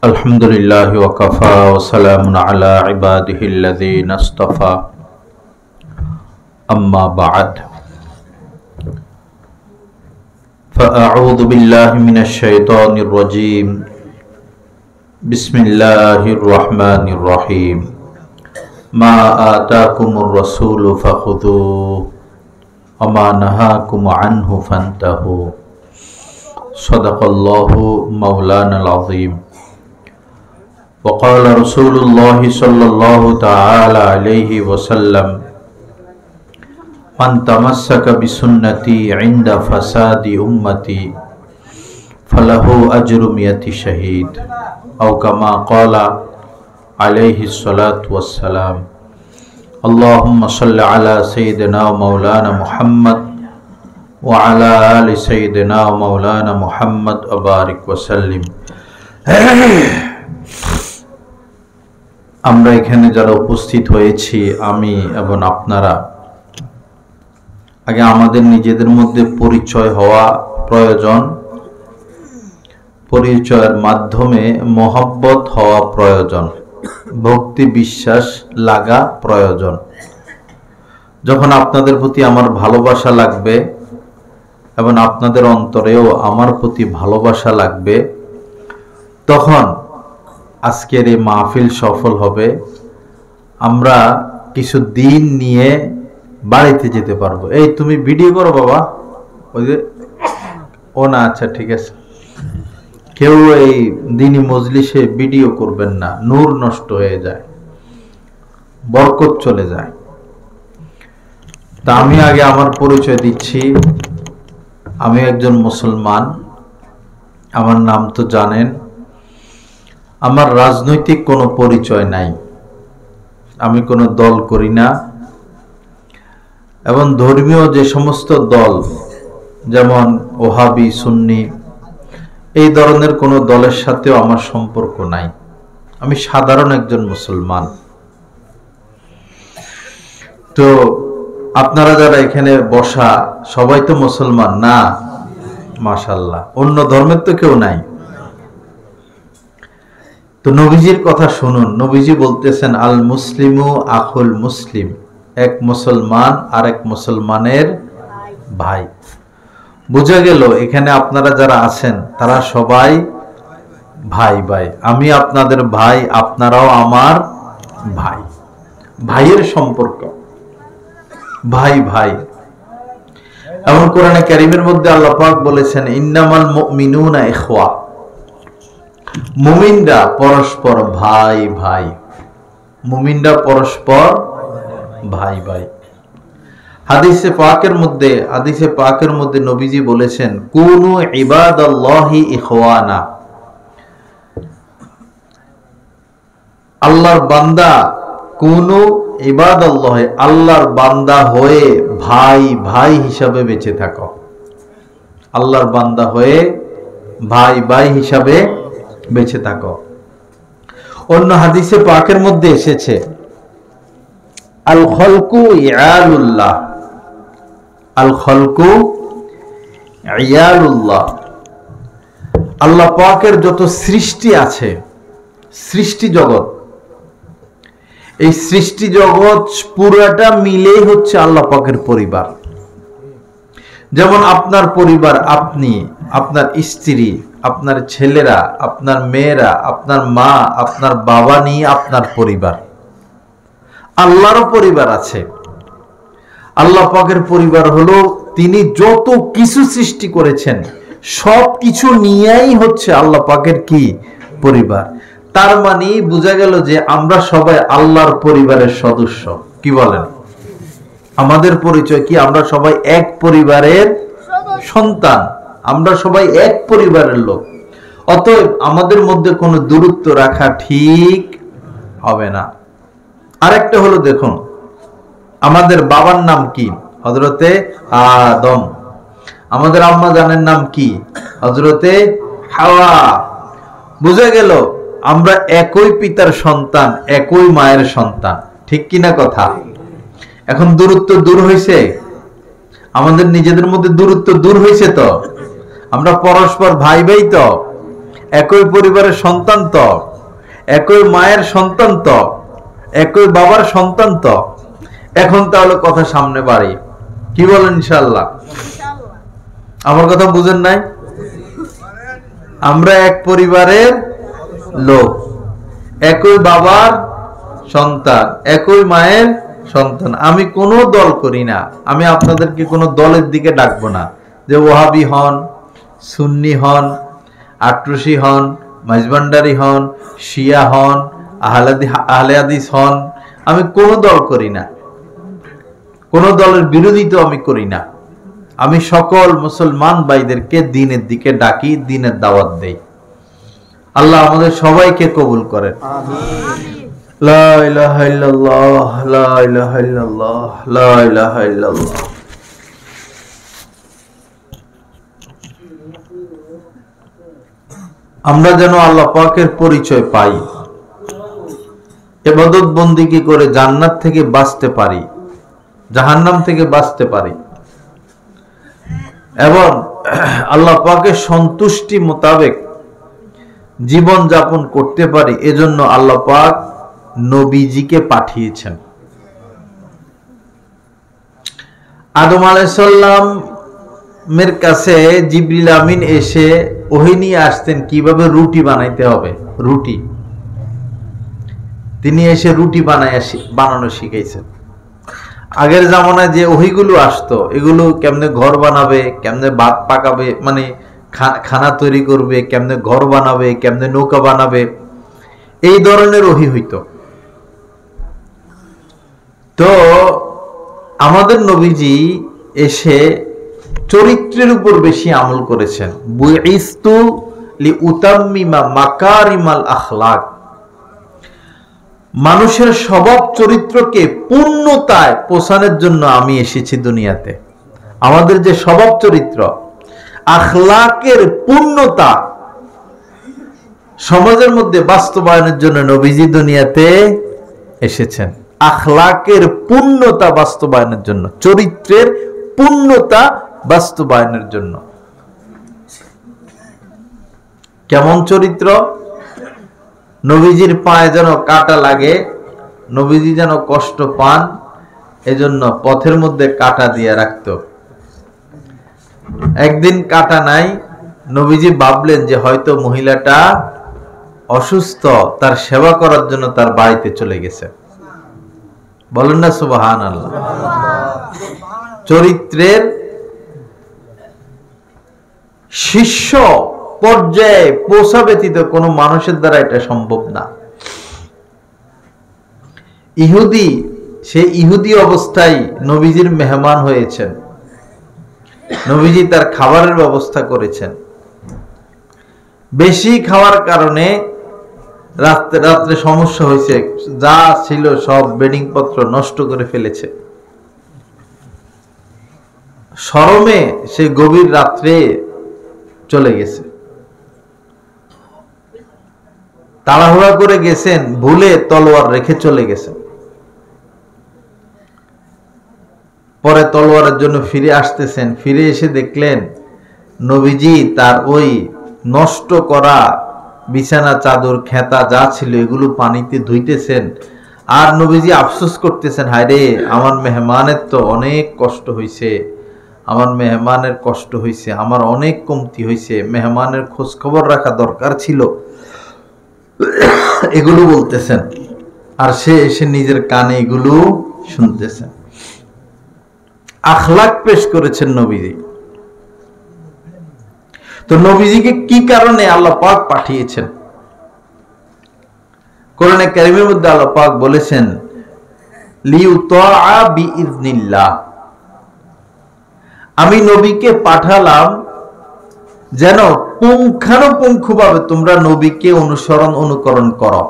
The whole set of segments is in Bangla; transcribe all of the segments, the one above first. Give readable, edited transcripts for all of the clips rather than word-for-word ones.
अल्हम्दुलिल्लाह वकफ़ा वसलामुन अला इबादिहिल्लज़ीना इस्तफ़ा अम्मा बअद फ़अऊज़ु बिल्लाहि मिनश शैतानिर रजीम बिस्मिल्लाहिर रहमानिर रहीम मा आताकुमुर रसूलु फ़ख़ुज़ूहु वमा नहाकुम अन्हु फ़न्तहू सदक़ल्लाहु मौलानल अज़ीम। वक़ाल रसूलुल्लाहि सल्लल्लाहु तआला अलैहि वसल्लम मन तमस्सक बिसुन्नती इंदा फसादी उम्मती फलहु अज्रु मियति शहीद औ कमा क़ाला अलैहि सलातु वस्सलाम। अल्लाहुम्मा सल्लि अला सय्यिदिना व मौलाना मुहम्मद व अला आलि सय्यिदिना व मौलाना मुहम्मद व बारिक वसल्लिम। আমরা এখানে যারা উপস্থিত হয়েছি আমি এবং আপনারা আগে আমাদের নিজেদের মধ্যে পরিচয় হওয়া প্রয়োজন, পরিচয়ের মাধ্যমে মহব্বত হওয়া প্রয়োজন, ভক্তি বিশ্বাস লাগা প্রয়োজন। যখন আপনাদের প্রতি আমার ভালোবাসা লাগবে এবং আপনাদের অন্তরেও আমার প্রতি ভালোবাসা লাগবে, তখন আজকের এই মাহফিল সফল হবে। আমরা কিছু দিন নিয়ে বাড়িতে যেতে পারবো। এই তুমি ভিডিও করো বাবা, ওই যে ও না, আচ্ছা ঠিক আছে। কেউ এই দিনী মজলিসে ভিডিও করবেন না, নূর নষ্ট হয়ে যায়, বরকত চলে যায়। তা আমি আগে আমার পরিচয় দিচ্ছি। আমি একজন মুসলমান, আমার নাম তো জানেন। আমার রাজনৈতিক কোনো পরিচয় নাই, আমি কোনো দল করি না, এবং ধর্মীয় যে সমস্ত দল যেমন ওহাবি সুন্নি এই ধরনের কোনো দলের সাথেও আমার সম্পর্ক নাই। আমি সাধারণ একজন মুসলমান। তো আপনারা যারা এখানে বসা সবাই তো মুসলমান না? মাশাআল্লাহ, অন্য ধর্মের তো কেউ নাই। তো নবীজির কথা শুনুন। নবীজি বলতেছেন আল মুসলিমু আখুল মুসলিম, এক মুসলমান আর এক মুসলমানের ভাই। বোঝা গেল এখানে আপনারা যারা আছেন তারা সবাই ভাই ভাই। আমি আপনাদের ভাই, আপনারাও আমার ভাই। ভাইয়ের সম্পর্ক, ভাই ভাই। এমন কোরআনে কারীমের মধ্যে আল্লাহ পাক বলেছেন ইন্নামাল মুমিনুনা ইখওয়া, মুমিনরা পরস্পর ভাই ভাই, মুমিনরা পরস্পর ভাই ভাই। হাদিসে পাকের মধ্যে নবীজি বলেছেন কুনু ইবাদাল্লাহি ইখওয়ানা, আল্লাহর বান্দা, কুনু ইবাদাল্লাহ, আল্লাহর বান্দা হয়ে ভাই ভাই হিসাবে বেঁচে থাকো। আল্লাহর বান্দা হয়ে ভাই ভাই হিসাবে বেঁচে থাকো। অন্য হাদিসে পাকের মধ্যে এসেছে আল খলকু ইয়ালুল্লাহ, আল খলকু ইয়ালুল্লাহ। আল্লাহ পাকের যত সৃষ্টি আছে, সৃষ্টি জগৎ, এই সৃষ্টি জগৎ পুরোটা মিলেই হচ্ছে আল্লাহ পাকের পরিবার। যেমন আপনার পরিবার আপনি, আপনার স্ত্রী, আপনার ছেলেরা, আপনার মেয়েরা, আপনার মা, আপনার বাবা নিয়ে আপনার পরিবার। আল্লাহরও পরিবার আছে। আল্লাহ পাকের পরিবার হলো তিনি যত কিছু সৃষ্টি করেছেন সব কিছু নিয়েই হচ্ছে আল্লাহ পাকের কি পরিবার। তার মানে বোঝা গেল যে আমরা সবাই আল্লাহর পরিবারের সদস্য। কি বলেন? আমাদের পরিচয় কি? আমরা সবাই এক পরিবারের সন্তান, আমরা সবাই এক পরিবারের লোক। অতএব আমাদের মধ্যে কোনো দূরত্ব রাখা ঠিক হবে না। আরেকটা হলো, দেখুন আমাদের বাবার নাম কি? হযরতে আদম। আমাদের আম্মা জানের নাম কি? হযরতে হাওয়া। বুঝা গেল আমরা একই পিতার সন্তান, একই মায়ের সন্তান। ঠিক কিনা কথা? এখন দূরত্ব দূর হয়েছে, আমাদের নিজেদের মধ্যে দূরত্ব দূর হয়েছে তো? আমরা পরস্পর ভাই ভাই তো? একই পরিবারের সন্তান তো, একই মায়ের সন্তান তো, একই বাবার সন্তান তো। এখন তাহলে কথা সামনে বাড়ি, কি বলেন ইনশাআল্লাহ? আমার কথা বুঝেন নাই? আমরা এক পরিবারের লোক, একই বাবার সন্তান, একই মায়ের সন্তান। আমি কোনো দল করি না, আমি আপনাদেরকে কোনো দলের দিকে ডাকবো না যে ওহাবি হন, সুন্নি হন, আট্রসি হন, মাইজভান্ডারি হন, শিয়া হন, আহলে হাদিস হন। আমি কোনো দল করি না, কোনো দলের বিরোধিতা আমি করি না। আমি সকল মুসলমান ভাইদেরকে দ্বীনের দিকে ডাকি, দ্বীনের দাওয়াত দেই। আল্লাহ আমাদের সবাইকে কবুল করেন। লা ইলাহা ইল্লাল্লাহ, লা ইলাহা ইল্লাল্লাহ, লা ইলাহা ইল্লাল্লাহ। আমরা যেন আল্লাহ পাকের পরিচয় পাই, ইবাদত বন্দেগী করে জান্নাত থেকে বাঁচতে পারি, জাহান্নাম থেকে বাঁচতে পারি, এবং আল্লাহ পাকের সন্তুষ্টি মোতাবেক জীবন যাপন করতে পারি। এজন্য আল্লাহ পাক নবীজিকে পাঠিয়েছেন। আদম আলাইহিস সালামের কাছে জিবরিল আমিন এসে ওহী নিয়ে আসতেন কিভাবে রুটি বানাইতে হবে। রুটি তিনি এসে রুটি বানানো শিখাইছেন। আগের জামানায় যে ওহীগুলো আসতো, এগুলো কেমনে ঘর বানাবে, কেমনে ভাত পাকাবে, মানে খানা তৈরি করবে, কেমনে ঘর বানাবে, কেমনে নৌকা বানাবে, এই ধরনের ওহী হইতো। তো আমাদের নবীজি এসে চরিত্রের উপর বেশি আমল করেছেন। বুইস্তু লিউতাম্মিমা মাকারিমাল আখলাক, মানুষের স্বভাব চরিত্রকে পূর্ণতায় পৌঁছানোর জন্য আমি এসেছি দুনিয়াতে। আমাদের যে স্বভাব চরিত্র, আখলাকের পূর্ণতা সমাজের মধ্যে বাস্তবায়নের জন্য নবীজি দুনিয়াতে এসেছেন। আখলাকের পূর্ণতা বাস্তবায়নের জন্য, চরিত্রের পূর্ণতা বাস্তবায়নের জন্য। কেমন চরিত্র? নবীজির পায়ে যেন কাটা লাগে, নবীজি যেন কষ্ট পান, এজন্য পথের মধ্যে কাটা দিয়ে রাখত। একদিন কাটা নাই, নবীজি ভাবলেন যে হয়তো মহিলাটা অসুস্থ, তার সেবা করার জন্য তার বাড়িতে চলে গেছে। বলেন না সুবহানাল্লাহ। চরিত্রের শীর্ষ পর্যায়ে পৌঁছা ব্যতীত কোনো মানুষের দ্বারা এটা সম্ভব না। ইহুদি, সে ইহুদি অবস্থায় নবীজির মেহমান হয়েছেন, নবীজি তার খাবারের ব্যবস্থা করেছেন। বেশি খাওয়ার কারণে রাত্রে সমস্যা হয়েছে, যা ছিল সব বেডিং পত্র নষ্ট করে ফেলেছে। শরমে সে গভীর রাত্রে চলে গেছে, তাড়াহুড়া করে গেছেন, ভুলে তলোয়ার রেখে চলে গেছেন। পরে তলোয়ারের জন্য ফিরে আসতেছেন, ফিরে এসে দেখলেন নবীজি তার ওই নষ্ট করা বিছানা, চাদর, খেতা যা ছিল এগুলো পানিতে ধুইতেছেন। আর নবীজি আফসোস করতেছেন, হায় রে, আমার মেহমানের তো অনেক কষ্ট হয়েছে, আমার মেহমানের কষ্ট হয়েছে, আমার অনেক কমতি হয়েছে, মেহমানের খোঁজ খবর রাখা দরকার ছিল, এগুলো বলতেছেন। আর সে এসে নিজের কানে এগুলো শুনতেছেন। আখলাক পেশ করেছেন নবীজি। তো নবীজিকে কি কারণে আল্লাহ পাক পাঠিয়েছেন? কোরআনে কারীমের মধ্যে আল্লাহ পাক বলেছেন, লিউতাআ বিইজনিল্লাহ, আমি নবীকে পাঠালাম যেন পুঙ্খানুপুঙ্খভাবে তোমরা নবীকে অনুকরণ করো।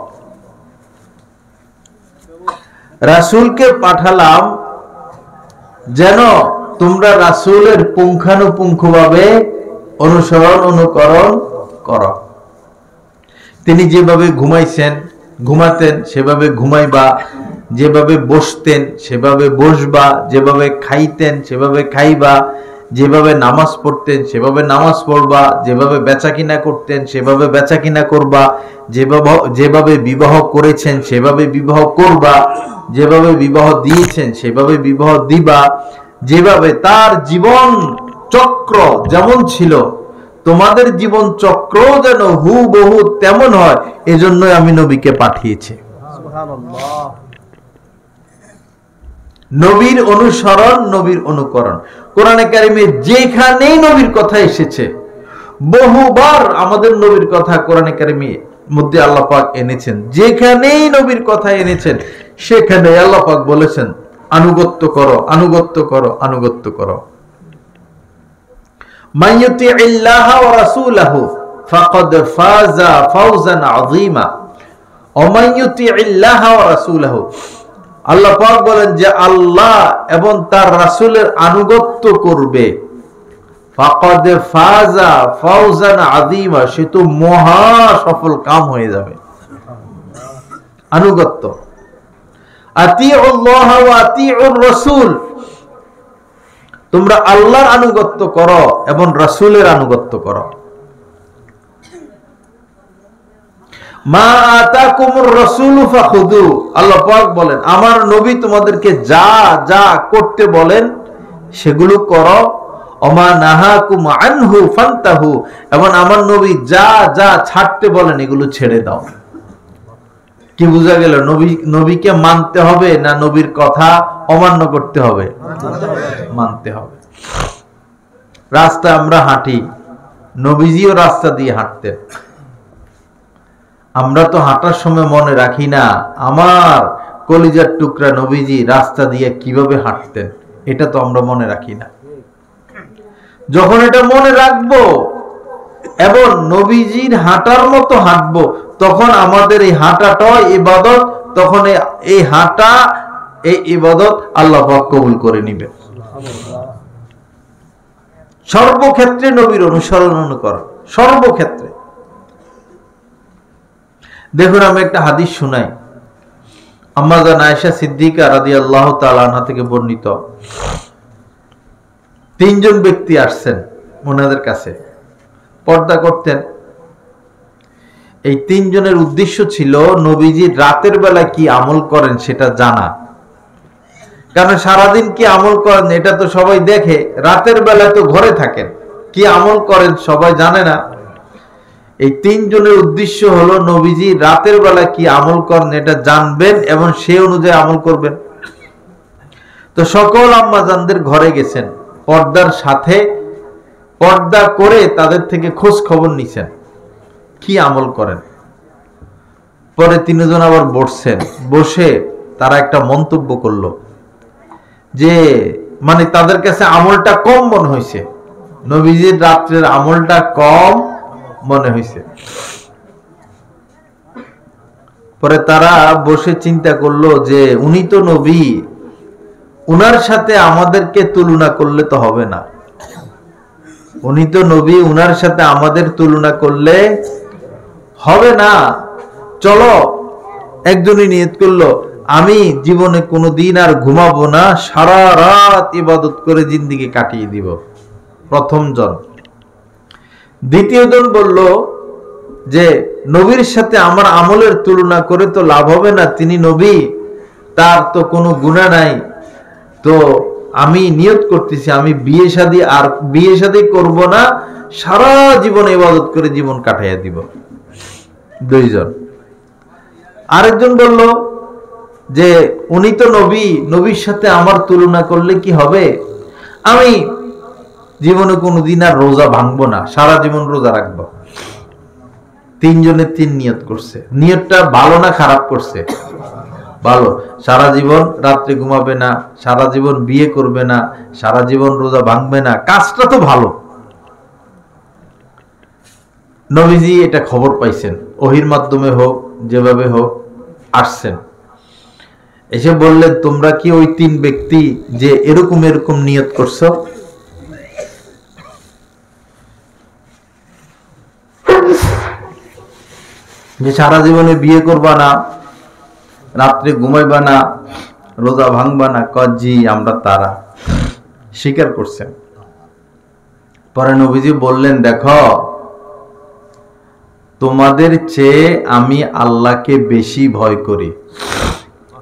রাসূলকে পাঠালাম যেন তোমরা রাসূলের পুঙ্খানুপুঙ্খভাবে অনুকরণ করো। তিনি যেভাবে ঘুমাতেন সেভাবে ঘুমাইবা, যেভাবে বসতেন সেভাবে বসবা, যেভাবে খাইতেন সেভাবে খাইবা, যেভাবে নামাজ পড়তেন সেভাবে নামাজ পড়বা, যেভাবে বেচাকিনা করতেন সেভাবে বেচাকিনা করবা, যেভাবে বিবাহ করেছেন সেভাবে বিবাহ করবা, যেভাবে বিবাহ দিয়েছেন সেভাবে বিবাহ দিবা, যেভাবে তার জীবন চক্র যেমন ছিল তোমাদের জীবন চক্র যেন হুবহু তেমন হয়, এজন্যই আমি নবীকে পাঠিয়েছি। নবীর অনুসরণ, নবীর অনুকরণ। কোরআনে কারিমে যেখানেই নবীর কথা এসেছে, বহুবার আমাদের নবীর কথা কোরআনে কারিমে মধ্যে আল্লাহ পাক এনেছেন। যেখানেই নবীর কথা এনেছেন সেখানে আল্লাহ পাক বলেছেন আনুগত্য করো, আনুগত্য করো, আনুগত্য করো। মাইয়ুতিইল্লাহ ওয়া রাসূলাহু ফাকাদ ফাযা ফাওজান আযীমা। ওয়া মাইয়ুতিইল্লাহ ওয়া রাসূলাহু, আল্লাহ পাক বলেন যে আল্লাহ এবং তার রাসূলের আনুগত্য করবে, ফাকাদ ফাযা ফাওজান আযীমা, সে তো মহা সফল কাম হয়ে যাবে। আনুগত্য, আতিউল্লাহ ওয়া আতিউর রাসূল, তোমরা আল্লাহর আনুগত্য করো এবং রাসূলের আনুগত্য করো। মা আতাকুমুর রাসূলু ফাখুযু, আল্লাহ পাক বলেন আমার নবী তোমাদেরকে যা যা করতে বলেন সেগুলো করো। ওমা নাহাকুম আনহু ফান্তাহু, এবং আমার নবী যা যা ছাড়তে বলেন এগুলো ছেড়ে দাও। কি বোঝা গেল? নবীকে মানতে হবে না নবীর কথা অমান্য করতে হবে? মানতে হবে। রাস্তা আমরা হাঁটি, নবীজিও রাস্তা দিয়ে হাঁটতেন। আমরা তো হাঁটার সময় মনে রাখি না আমার কলিজার টুকরা নবীজি রাস্তা দিয়ে কিভাবে হাঁটতেন, এটা তো আমরা মনে রাখি না। যখন এটা মনে রাখবো এবং নবীজির হাঁটার মতো হাঁটবো, তখন আমাদের এই হাঁটাটাও ইবাদত, তখন এই হাঁটা, এই ইবাদত আল্লাহ পাক কবুল করে নিবে। সর্বক্ষেত্রে নবীর অনুসরণ অনুকরণ, সর্বক্ষেত্রে। দেখুন আমি একটা হাদিস শুনাই, আম্মা জান আয়েশা সিদ্দিকা রাদিয়াল্লাহু তাআলা আনহা থেকে বর্ণিত। তিনজন ব্যক্তি আসছেন ওনাদের কাছে, পর্দা করতেন। এই তিনজনের উদ্দেশ্য ছিল নবীজি রাতের বেলা কি আমল করেন সেটা জানা। কারণ সারাদিন কি আমল করেন এটা তো সবাই দেখে, রাতের বেলা তো ঘরে থাকেন, কি আমল করেন সবাই জানে না। এই তিনজনের উদ্দেশ্য হলো নবীজি রাতের বেলা কি আমল করেন এটা জানবেন এবং সে অনুযায়ী আমল করবেন। তো সকল আম্মাজানদের ঘরে গেছেন, পর্দার সাথে পর্দা করে তাদের থেকে খোঁজ খবর নিছেন কি আমল করেন। পরে তিনজন আবার বসছেন, বসে তারা একটা মন্তব্য করলো যে মানে তাদের কাছে আমলটা কম মনে হয়েছে, নবীজির রাত্রের আমলটা কম মনে হয়েছে। পরে তারা বসে চিন্তা করলো যে উনি তো নবী, উনার সাথে আমাদেরকে তুলনা করলে তো হবে না। উনি তো নবী, উনার সাথে আমাদের তুলনা করলে হবে না। চলো, একজনই নিয়ত করলো আমি জীবনে কোনোদিন আর ঘুমাবো না, সারা রাত ইবাদত করে জিন্দেগি কাটিয়ে দিব। প্রথম জন। দ্বিতীয় জন বলল যে নবীর সাথে আমার আমলের তুলনা করে তো লাভ হবে না, তিনি নবী, তার তো কোনো গুনাহ নাই, তো আমি নিয়ত করতেছি আমি বিয়ে শাদী করব না, সারা জীবন ইবাদত করে জীবন কাটাইয়া দিব। দুইজন। আরেকজন বলল যে উনি তো নবী, নবীর সাথে আমার তুলনা করলে কি হবে, আমি জীবনে কোনোদিন আর রোজা ভাঙবো না, সারা জীবন রোজা রাখবো। তিনজনের তিন নিয়ত করছে। নিয়তটা ভালো না খারাপ করছে? ভালো। সারা জীবন রাত্রে ঘুমাবে না, সারা জীবন বিয়ে করবে না, সারা জীবন রোজা ভাঙবে না, কাজটা তো ভালো। নবীজি এটা খবর পাইছেন, ওহির মাধ্যমে হোক যেভাবে হোক আসছেন, এসে বললেন তোমরা কি ওই তিন ব্যক্তি যে এরকম এরকম নিয়ত করছো? যে সারা জীবনে বিয়ে করবা না, রাত্রে ঘুমাইবা না, রোজা ভাঙবা না। জি আমরা তারা। স্বীকার করছেন। পরে নবীজি বললেন, দেখো তোমাদের চেয়ে আমি আল্লাহকে বেশি ভয় করি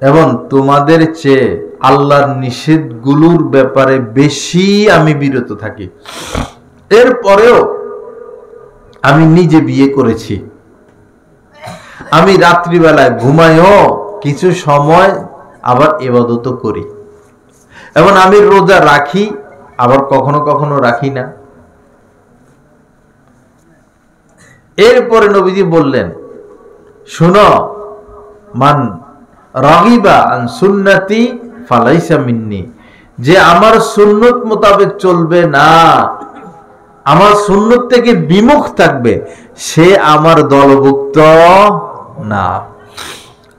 এবং তোমাদের চেয়ে আল্লাহর নিষেধগুলোর ব্যাপারে বেশি আমি বিরত থাকি। এরপরেও আমি নিজে বিয়ে করেছি, আমি রাত্রিবেলায় ঘুমাইও কিছু সময়, আবার ইবাদত করি, এবং আমি রোজা রাখি, আবার কখনো কখনো রাখি না। এরপরে নবীজি বললেন, শুনো, মান রাগিবা আন সুন্নতি ফালাইসা মিন্নি, যে আমার সুন্নত মোতাবেক চলবে না, আমার সুন্নত থেকে বিমুখ থাকবে, সে আমার দলভুক্ত না।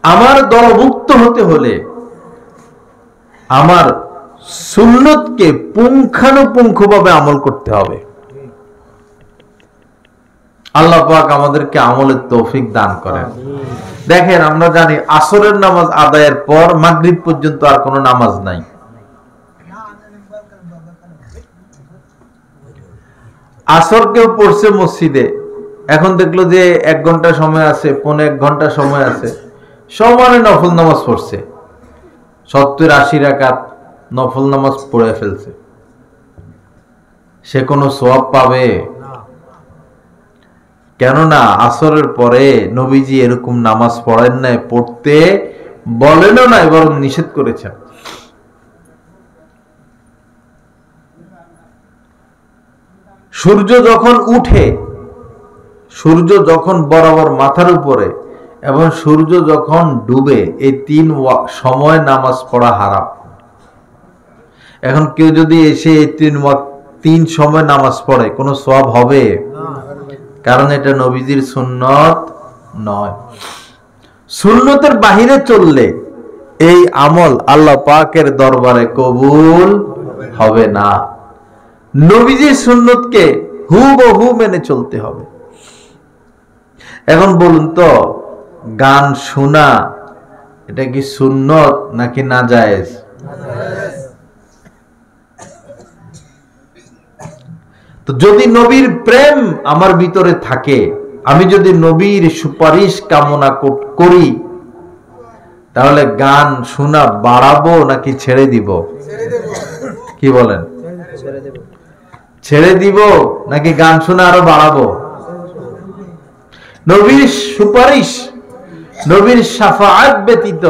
আমার দলভুক্ত হতে হলে আমার সুন্নতকে পুঙ্খানুপুঙ্খভাবে আমল করতে হবে। আল্লাহ পাক আমাদেরকে আমলের তৌফিক দান করেন। দেখেন, আমরা জানি আসরের নামাজ আদায়ের পর মাগরিব পর্যন্ত আর কোনো নামাজ নাই। আসর কেউ পড়ছে মসজিদে, এখন দেখলো যে 1 ঘন্টা সময় আছে, 1.5 ঘন্টা সময় আছে, সমানে নফল নামাজ পড়ছে, 70-80 রাকাত নফল নামাজ পড়ে ফেলছে। সে কোনো সওয়াব পাবে? কেননা আসরের পরে নবীজি এরকম নামাজ পড়েন নাই, পড়তে বলেনও নাই, বরং নিষেধ করেছেন। সূর্য যখন উঠে, সূর্য যখন বরাবর মাথার উপরে এবং সূর্য যখন ডুবে, এই 3 সময় নামাজ পড়া হারাম। এখন কেউ যদি এসে এই 3 সময় নামাজ পড়ে, কোনো সওয়াব হবে? কারণ এটা নবীজির সুন্নত নয়। সুন্নতের বাহিরে চললে এই আমল আল্লাহ পাকের দরবারে কবুল হবে না। নবীজির সুন্নতকে হুবহু মেনে চলতে হবে। এখন বলুন তো, গান শোনা এটা কি সুন্নত নাকি নাজায়েজ? তো যদি নবীর প্রেম আমার ভিতরে থাকে, আমি যদি নবীর সুপারিশ কামনা করি, তাহলে গান শোনা বাড়াবো নাকি ছেড়ে দিব? কি বলেন? ছেড়ে দিব নাকি গান শোনা আরো বাড়াবো? নবীর সুপারিশ, নবীর শাফাআত ব্যতীত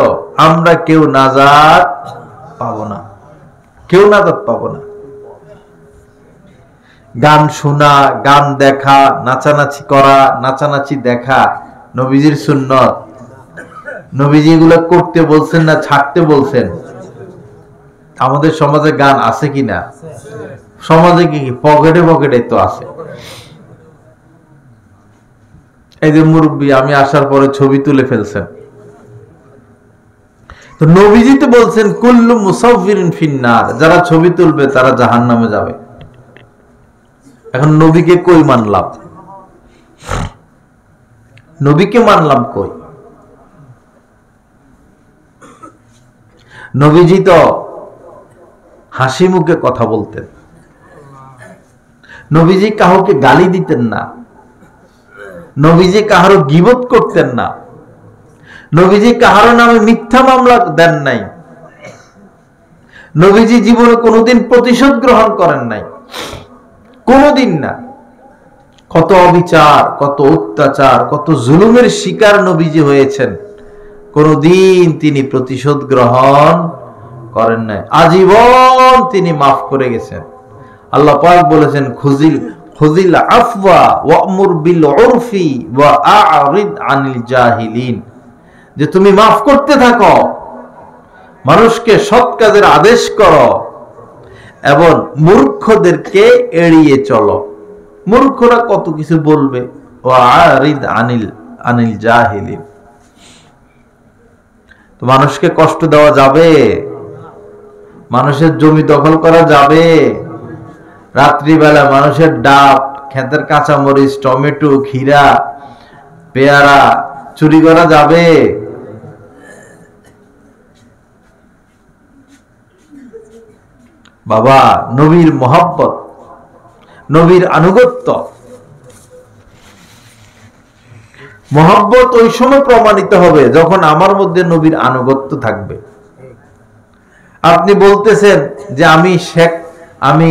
আমরা কেউ নাজাত পাবো না, কেউ নাজাত পাবো না। গান শোনা, গান দেখা, নাচানাচি করা, নাচানাচি দেখা নবীজির সুন্নত। নবীজি এগুলো করতে বলছেন না ছাড়তে বলছেন? আমাদের সমাজে গান আছে কিনা? সমাজে কি পকেটে পকেটে তো আছে। এই যে মুরব্বী, আমি আসার পরে ছবি তুলে ফেলছেন। তো নবীজি তো বলছেন কুল্লু মুসাফিরিন ফিন্নার, যারা ছবি তুলবে তারা জাহান্নামে যাবে। এখন নবীকে কই মানলাম? নবীকে মানলাম কই? নবীজি তো হাসি মুখে কথা বলতেন, নবীজি কাউকে গালি দিতেন না, নবীজি কাহারও গীবত করতেন না, নবীজি কাহারো নামে মিথ্যা মামলা দেন নাই, নবীজি জীবনে কোনোদিন প্রতিশোধ গ্রহণ করেন নাই, কোনোদিন না। কত অবিচার, কত অত্যাচার, কত জুলুমের শিকার নবীজি হয়েছেন, কোনদিন তিনি প্রতিশোধ গ্রহণ করেন নাই। আজীবন তিনি মাফ করে গেছেন। আল্লাহ পাক বলেছেন খুযিল আফওয়া ওয়া'মুর বিল উরফি ওয়া আ'রিদ আনিল জাহিলিন, যে তুমি মাফ করতে থাকো, মানুষকে সৎ কাজের আদেশ করো এবং মূর্খদেরকে এড়িয়ে চলো। মূর্খরা কত কিছু বলবে, ওয়া আ'রিদ আনিল জাহিলিন। তো মানুষকে কষ্ট দেওয়া যাবে? মানুষের জমি দখল করা যাবে? রাত্রিবেলা মানুষের ডাব, ক্ষেতের কাঁচামরিচ, টমেটো, ক্ষীরা, পেয়ারা চুরি করা যাবে? বাবা, নবীর মহব্বত, নবীর আনুগত্য। মহব্বত ওই সময় প্রমাণিত হবে যখন আমার মধ্যে নবীর আনুগত্য থাকবে। আপনি বলতেছেন যে আমি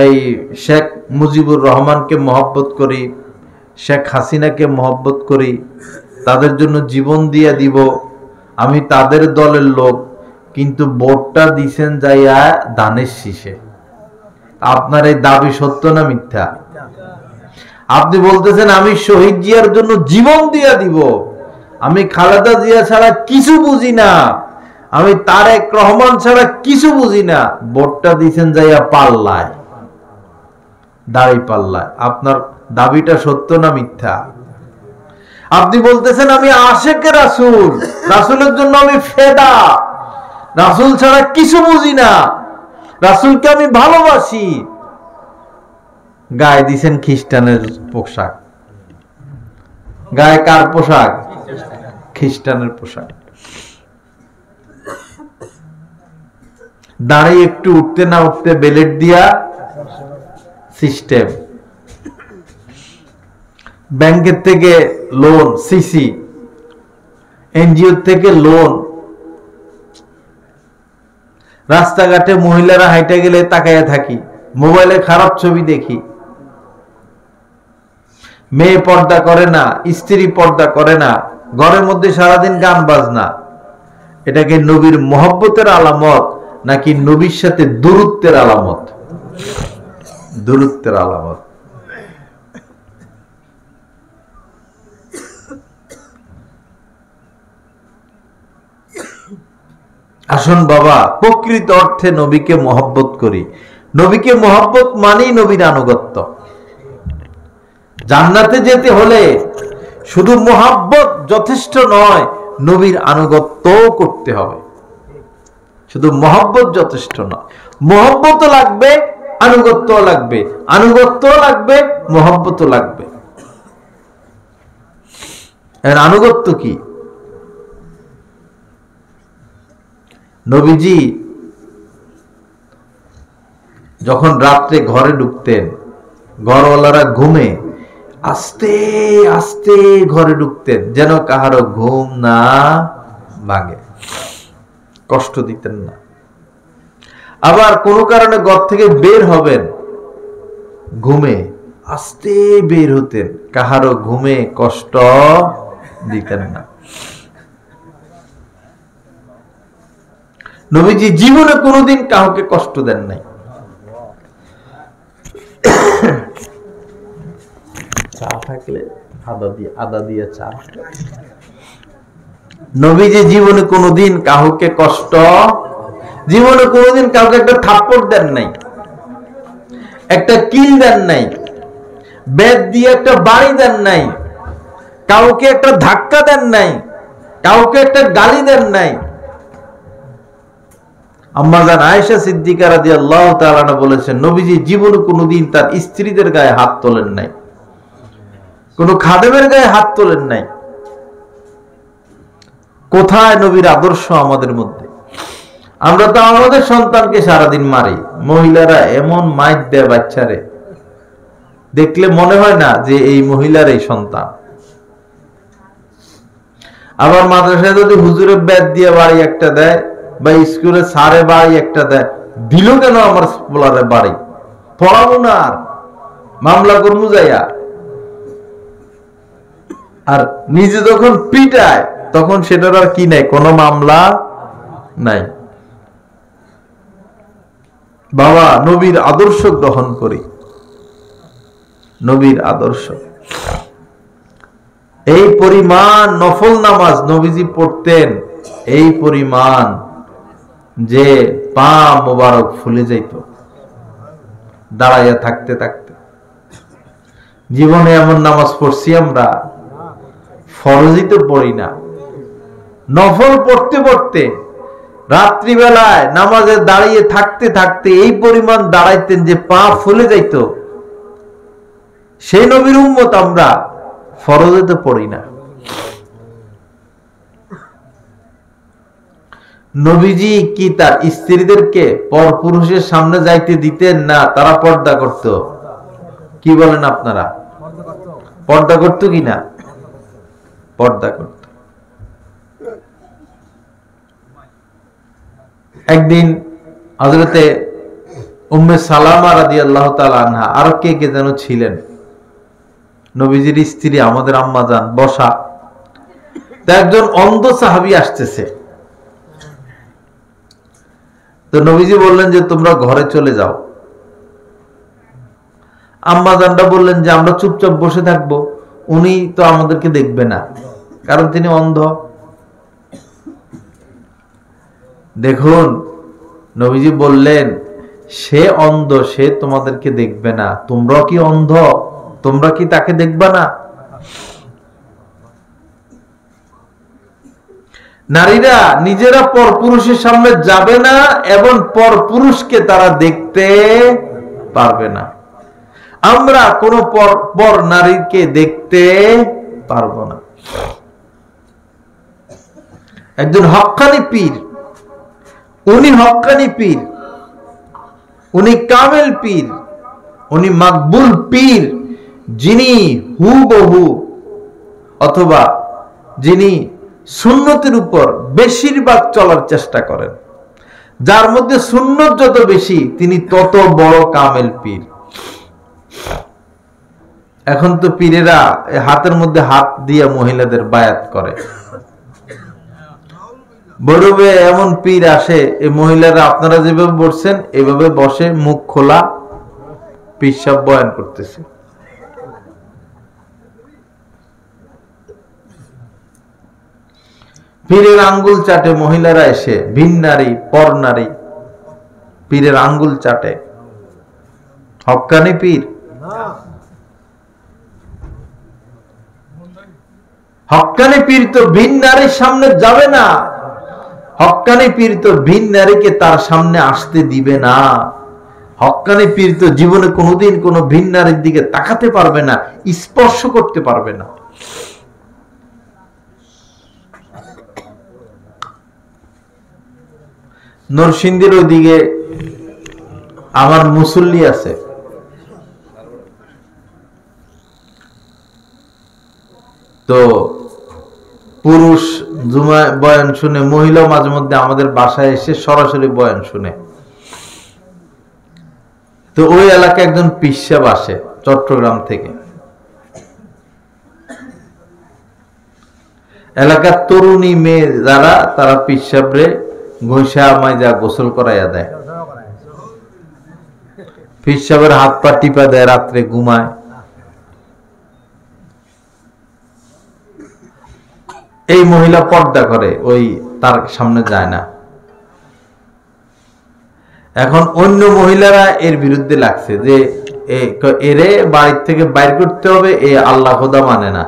এই শেখ মুজিবুর রহমানকে মহব্বত করি, শেখ হাসিনাকে মহব্বত করি, তাদের জন্য জীবন দিয়ে দিব, আমি তাদের দলের লোক, কিন্তু ভোটটা দিছেন যাইয়া ধানের শীষে। আপনার এই দাবি সত্য না মিথ্যা? আপনি বলতেছেন আমি শহীদ জিয়ার জন্য জীবন দিয়ে দিব, আমি খালেদা জিয়া ছাড়া কিছু বুঝি না, আমি তারেক রহমান ছাড়া কিছু বুঝি না, ভোটটা দিছেন যাইয়া পাল্লায়, দাড়ি পাল্লায়। আপনার দাবিটা সত্য না মিথ্যা? আপনি বলতেছেন আমি আশেকে রাসূল, রাসূলের জন্য আমি ফেদা, রাসূল ছাড়া কিছু বুঝি না, রাসূলকে আমি ভালোবাসি, গায়ে দিছেন খ্রিস্টানের পোশাক। গায়ে কার পোশাক? খ্রিস্টানের পোশাক। দাঁড়িয়ে একটু উঠতে না উঠতে বেলেট দিয়া সিস্টেম, ব্যাংকের থেকে লোন, সিসি, এনজিও থেকে লোন, রাস্তাঘাটে মহিলারা হাইটে গেলে তাকাইয়া থাকি, মোবাইলে খারাপ ছবি দেখি, মেয়ে পর্দা করে না, স্ত্রী পর্দা করে না, ঘরের মধ্যে সারাদিন গান বাজনা। এটাকে নবীর মহব্বতের আলামত নাকি নবীর সাথে দূরত্বের আলামত? দূরত্বের আলামত। আসুন বাবা, প্রকৃত অর্থে নবীকে মহব্বত করি। নবীকে মহব্বত মানেই নবীর আনুগত্য। জান্নাতে যেতে হলে শুধু মহব্বত যথেষ্ট নয়, নবীর আনুগত্যও করতে হবে। শুধু মহব্বত যথেষ্ট নয়, মহব্বত লাগবে, আনুগত্য লাগবে, আনুগত্য লাগবে, মহব্বত লাগবে। এর আনুগত্য কি? নবীজি যখন রাত্রে ঘরে ঢুকতেন, ঘরওয়ালারা ঘুমে আস্তে আস্তে ঘরে ঢুকতেন, যেন কাহারো ঘুম না ভাঙে, কষ্ট দিতেন না। আবার কোন কারণে ঘর থেকে বের হবেন, ঘুমে আস্তে বের হতেন, কাহারো ঘুমে কষ্ট দিতেন না। নবীজি জীবনে কোনোদিন কাউকে কষ্ট দেন নাই। চা থাকলে আদা দিয়ে চা। নবীজি জীবনে কোনোদিন কাউকে কষ্ট, জীবনে কোনোদিন কাউকে একটা থাপ্পড় দেন নাই, একটা কিল দেন নাই, বেত দিয়ে একটা বাড়ি দেন নাই, কাউকে একটা ধাক্কা দেন নাই, কাউকে একটা গালি দেন নাই। আম্মা জান আয়েশা সিদ্দিকা রাদিয়াল্লাহু তাআলা আনহা বলেছেন, নবীজি জীবনে কোনোদিন তার স্ত্রীদের গায়ে হাত তোলেন নাই, কোন খাদেমের গায়ে হাত তোলেন নাই। কোথায় নবীর আদর্শ আমাদের মধ্যে? আমরা তো আমাদের সন্তানকে সারাদিন মারি। মহিলারা এমন মাইর দেয় বাচ্চারে, দেখলে মনে হয় না যে এই মহিলার এই সন্তান। আবার মাদ্রাসায় যদি হুজুরের ব্যাট দিয়ে বাড়ি একটা দেয়, বা স্কুলে সারে বাড়ি একটা দেয়, দিল কেন আমার পোলারে বাড়ি, পড়াবো না আর, মামলা করবো যাইয়া। আর নিজে যখন পিটায় তখন সেটার আর কি নাই, কোনো মামলা নাই। বাবা, নবীর আদর্শ গ্রহণ করি, নবীর আদর্শ। এই পরিমাণ নফল নামাজ নবীজি পড়তেন, এই পরিমাণ যে পা মোবারক ফুলে যাইত দাঁড়াইয়া থাকতে থাকতে। জীবনে এমন নামাজ পড়ছি আমরা, ফরজই তো পড়ি না, নফল পড়তে পড়তে রাত্রিবেলায় নামাজে দাঁড়িয়ে থাকতে থাকতে এই পরিমাণ দাঁড়াইতেন যে পা ফুলে যাইত। সেই নবীর উম্মত আমরা, ফরজে তো পড়ি না। নবীজি কি তার স্ত্রীদেরকে পরপুরুষের সামনে যাইতে দিতেন না? তারা পর্দা করত? কি বলেন আপনারা? পর্দা করতো কিনা? পর্দা করত। একদিন হযরতে উম্মে সালামা রাদিয়াল্লাহু তাআলা আনহা আর কে কে যেন ছিলেন, নবীজির স্ত্রী আমাদের আম্মা জান বসা, তো একজন অন্ধ সাহাবী আসতেছে। তো নবীজি বললেন যে তোমরা ঘরে চলে যাও। আম্মা জানটা বললেন যে আমরা চুপচাপ বসে থাকবো, উনি তো আমাদেরকে দেখবে না, কারণ তিনি অন্ধ। দেখুন নবীজি বললেন সে অন্ধ, সে তোমাদেরকে দেখবে না, তোমরা কি অন্ধ, তোমরা কি তাকে দেখবা না? নারীরা নিজেরা পর পুরুষের সামনে যাবে না এবং পর পুরুষকে তারা দেখতে পারবে না। আমরা কোন পর নারীকে দেখতে পারবো না। একজন হক্কানি পীর, উনি হক্কানি পীর, উনি কামেল পীর, উনি মাকবুল পীর, যিনি হুবহু অথবা যিনি সুন্নতের উপর বেশিরভাগ চলার চেষ্টা করেন, যার মধ্যে সুন্নত যত বেশি তিনি তত বড় কামেল পীর। এখন তো পীরেরা হাতের মধ্যে হাত দিয়ে মহিলাদের বায়াত করে। বড়বে এমন পীর আসে, এই মহিলারা আপনারা যেভাবে বসছেন এভাবে বসে, মুখ খোলা, পিশাব বয়ান করতেছে। পীরের আঙ্গুল চাটে মহিলারা এসে, ভিন নারী পর নারী পীরের আঙ্গুল চাটে। হক্কানি পীর? হক্কানি পীর তো ভিন নারীর সামনে যাবে না, হক্কানি পীর তো ভিন নারীকে তার সামনে আসতে দিবে না। হক্কানি পীর তো জীবনে কোনোদিন কোনো ভিন নারীর দিকে তাকাতে পারবে না, স্পর্শ করতে পারবে না। নরসিংদীর ওইদিকে আমার মুসল্লি আছে, তো পুরুষ জুমা বয়ান শুনে, মহিলা মাঝে মধ্যে আমাদের বাসায় এসে সরাসরি বয়ান শুনে। তো ওই এলাকায় একজন পিশাব আসে চট্টগ্রাম থেকে, এলাকার তরুণী মেয়ে যারা, তারা পিশাবরে ঘষা মাইজা গোসল করাইয়া দেয়, পিশাবের হাত পা টিপা দেয়, রাত্রে ঘুমায়। এই মহিলা পর্দা করে, ওই তার সামনে যায় না। এখন অন্য মহিলারা এর বিরুদ্ধে লাগছে যে এরে বাড়ির থেকে বাইর করতে হবে, এ আল্লাহ খোদা মানে না।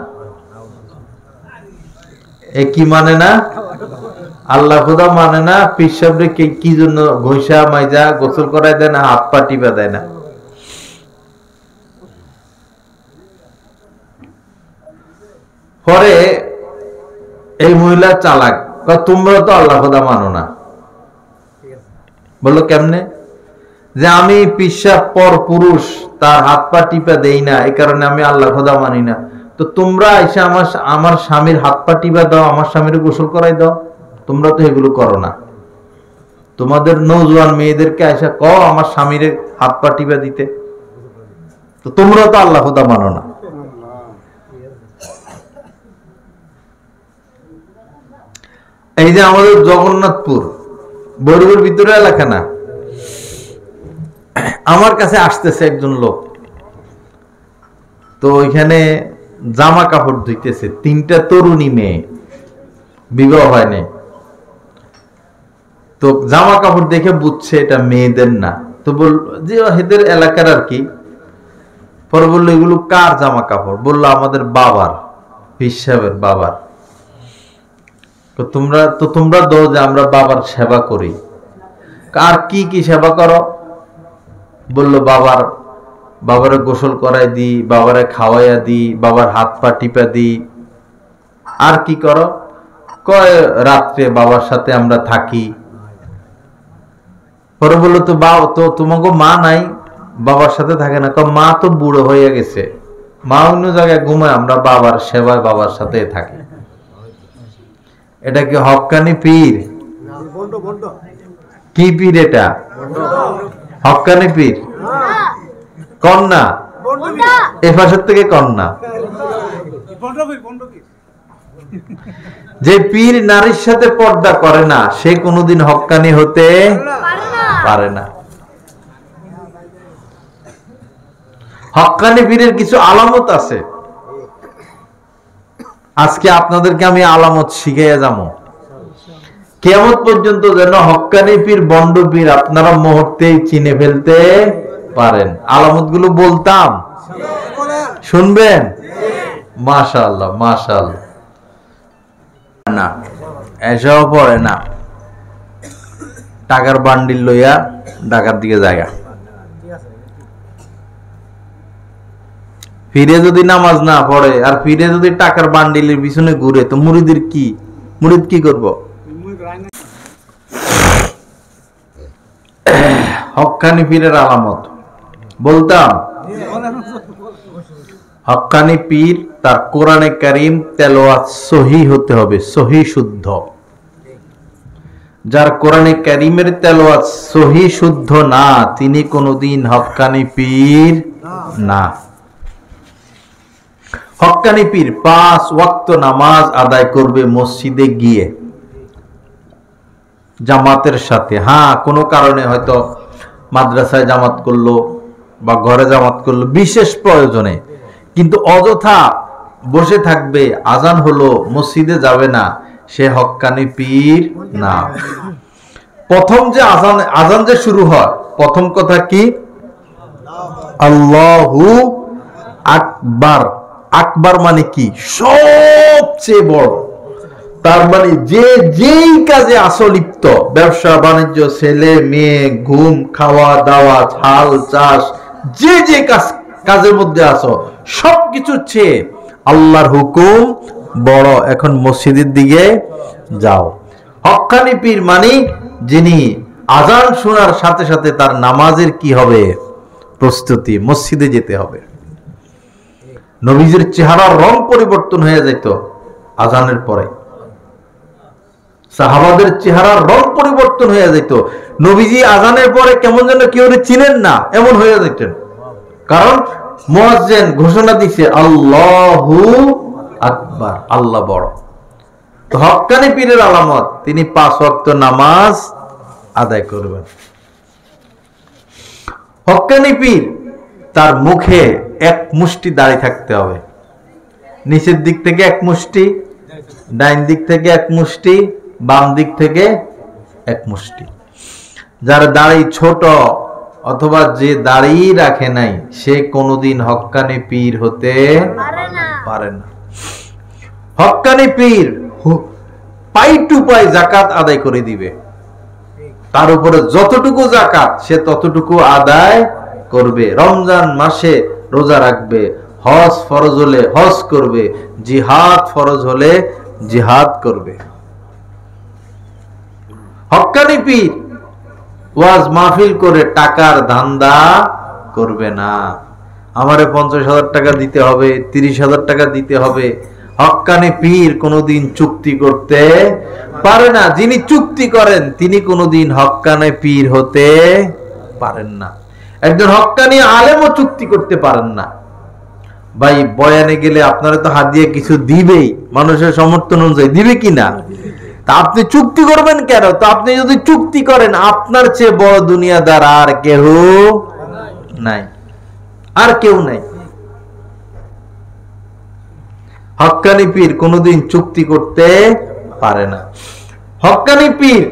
এ কি মানে না? আল্লাহ খোদা মানে না। পিশাবরে কি জন্য ঘষা মাইজা গোসল করায় দেয় না, হাত পা টিপা দেয় না। পরে এই মহিলা চালাক, তোমরা তো আল্লাহ খোদা মানো না। বললো কেমনে? যে আমি পিশাব পর পুরুষ, তার হাত পা টিপা দেই না, এই কারণে আমি আল্লাহ খোদা মানি না। তো তোমরা এসে আমার স্বামীর হাত পা টিপা দাও, আমার স্বামীর গোসল করাই দাও, তোমরা তো এগুলো করো না। তোমাদের নওজোয়ান মেয়েদেরকে এসে কও আমার স্বামীর হাত পা টিপা দিতে, তো তোমরা তো আল্লাহ খোদা মানো না। এই যে আমাদের জগন্নাথপুর বড়ুয়ার ভিতরে এলাকা না, আমার কাছে আসতেছে একজন লোক, তো ওইখানে জামা কাপড় ধুইতেছে, 3টা তরুণী মেয়ে, বিবাহ হয়নি। তো জামা কাপড় দেখে বুঝছে এটা মেয়েদের না, তো বল যে এদের এলাকার আর কি। পরে বললো এগুলো কার জামা কাপড়? বললো আমাদের বাবার, পিশাবের বাবার। তোমরা দাও যে আমরা বাবার সেবা করি। কার কি কি সেবা করো? বললো বাবারে গোসল করাই দি, বাবারে খাওয়াইয়া দি, বাবার হাত পা টিপা দি। আর কি করো? কয় রাত্রে বাবার সাথে আমরা থাকি। পরে বললো তো তোমাকে মা নাই? বাবার সাথে থাকে না, মা তো বুড়ো হয়ে গেছে, মা অন্য জায়গায় ঘুমায়, আমরা বাবার সেবায় বাবার সাথে থাকি। এটা কি হক্কানি পীর? কি পীর এটা? হক্কানি পীর? কন্যা এ পাশের থেকে কন্যা। যে পীর নারীর সাথে পর্দা করে না সে কোনোদিন হক্কানি হতে পারে না। হক্কানি পীরের কিছু আলামত আছে, আজকে আপনাদেরকে আমি আলামত শিখিয়ে যাবো, কিয়ামত পর্যন্ত যেন হক্কানি পীর বন্ড পীর আপনারা মুহূর্তেই চিনে ফেলতে পারেন। আলামত গুলো বলতাম, শুনবেন? মাশাআল্লাহ মাশাআল্লাহ। না এসব পড়ে না, টাকার বান্ডিল লইয়া ঢাকার দিকে জায়গা, ফিরে যদি নামাজ না পড়ে আর ফিরে যদি টাকার বান্ডিলের পিছনে ঘুরে, তো মুরিদের কি, মুরিদ কি করব? হক্কানি পীরের আলামত বলতাম, হক্কানি পীর তার কোরআনে কারীম তেলাওয়াত সহি হতে হবে, সহি শুদ্ধ। যার কোরআনে কারীমের তেলাওয়াত সহি শুদ্ধ না, তিনি কোনোদিন হক্কানি পীর না। হক্কানি পীর 5 ওয়াক্ত নামাজ আদায় করবে মসজিদে গিয়ে জামাতের সাথে। হ্যাঁ, কোনো কারণে হয়তো মাদ্রাসায় জামাত করলো বা ঘরে জামাত করলো বিশেষ প্রয়োজনে, কিন্তু অযথা বসে থাকবে, আজান হলো মসজিদে যাবে না, সে হক্কানি পীর না। প্রথম যে আজান যে শুরু হয়, প্রথম কথা কি? আল্লাহু আকবার। আকবার মানে কি? সবচেয়ে বড়। তার মানে যে যেই কাজে আসলিপ্ত, ব্যবসা বাণিজ্য, ছেলে মেয়ে, ঘুম, খাওয়া দাওয়া, হাল চাষ, যে যে কাজের মধ্যে আছো, সবকিছুর চেয়ে আল্লাহর হুকুম বড়। এখন মসজিদের দিকে যাও। হক্কানি পীর মানে যিনি আজান শোনার সাথে সাথে তার নামাজের কি হবে? প্রস্তুতি, মসজিদে যেতে হবে। নবীজির চেহারার রং পরিবর্তন হয়ে যেত আজানের পরে, সাহাবাদের চেহারার রং পরিবর্তন হয়ে যেত। নবীজি আজানের পরে কেমন যেন কেউ চিনেন না এমন হয়ে যেতেন, কারণ মুয়াজ্জিন ঘোষণা দিছে আল্লাহু আকবার, আল্লাহ বড়। তো হক্কানি পীরের আলামত, তিনি 5 ওয়াক্ত নামাজ আদায় করবেন। হক্কানি পীর তার মুখে 1 মুষ্টি দাড়ি থাকতে হবে, নিচের দিক থেকে 1 মুষ্টি, ডাইন দিক থেকে 1 মুষ্টি, বাম দিক থেকে 1 মুষ্টি। যার দাড়ি ছোট অথবা যে দাড়ি রাখে নাই, সে কোনোদিন হক্কানি পীর হতে পারে না। হক্কানি পীর পাই টু পাই যাকাত আদায় করে দিবে, তার উপরে যতটুকু যাকাত সে ততটুকু আদায় করবে। রমজান মাসে রোজা রাখবে, হজ ফরজ হলে হজ করবে, জিহাদ ফরজ হলে জিহাদ করবে। হক্কানি পীর ওয়াজ মাহফিল করে টাকার ধান্দা করবে না, আমারে 50,000 টাকা দিতে হবে, 30,000 টাকা দিতে হবে। হক্কানি পীর কোনোদিন চুক্তি করতে পারে না। যিনি চুক্তি করেন তিনি কোনোদিন হক্কানি পীর হতে পারেন না। একজন হক্কানি আলেমও চুক্তি করতে পারেন না। ভাই বয়ানে গেলে আপনারা তো হাত দিয়ে কিছু দিবেই, মানুষের সমর্থন অনুযায়ী দিবে কিনা? তা আপনি চুক্তি করবেন কেন? তো আপনি যদি চুক্তি করেন, আপনার চেয়ে বড় দুনিয়াদার আর কেউ নাই, আর কেউ নাই। হক্কানি পীর কোনোদিন চুক্তি করতে পারে না। হক্কানি পীর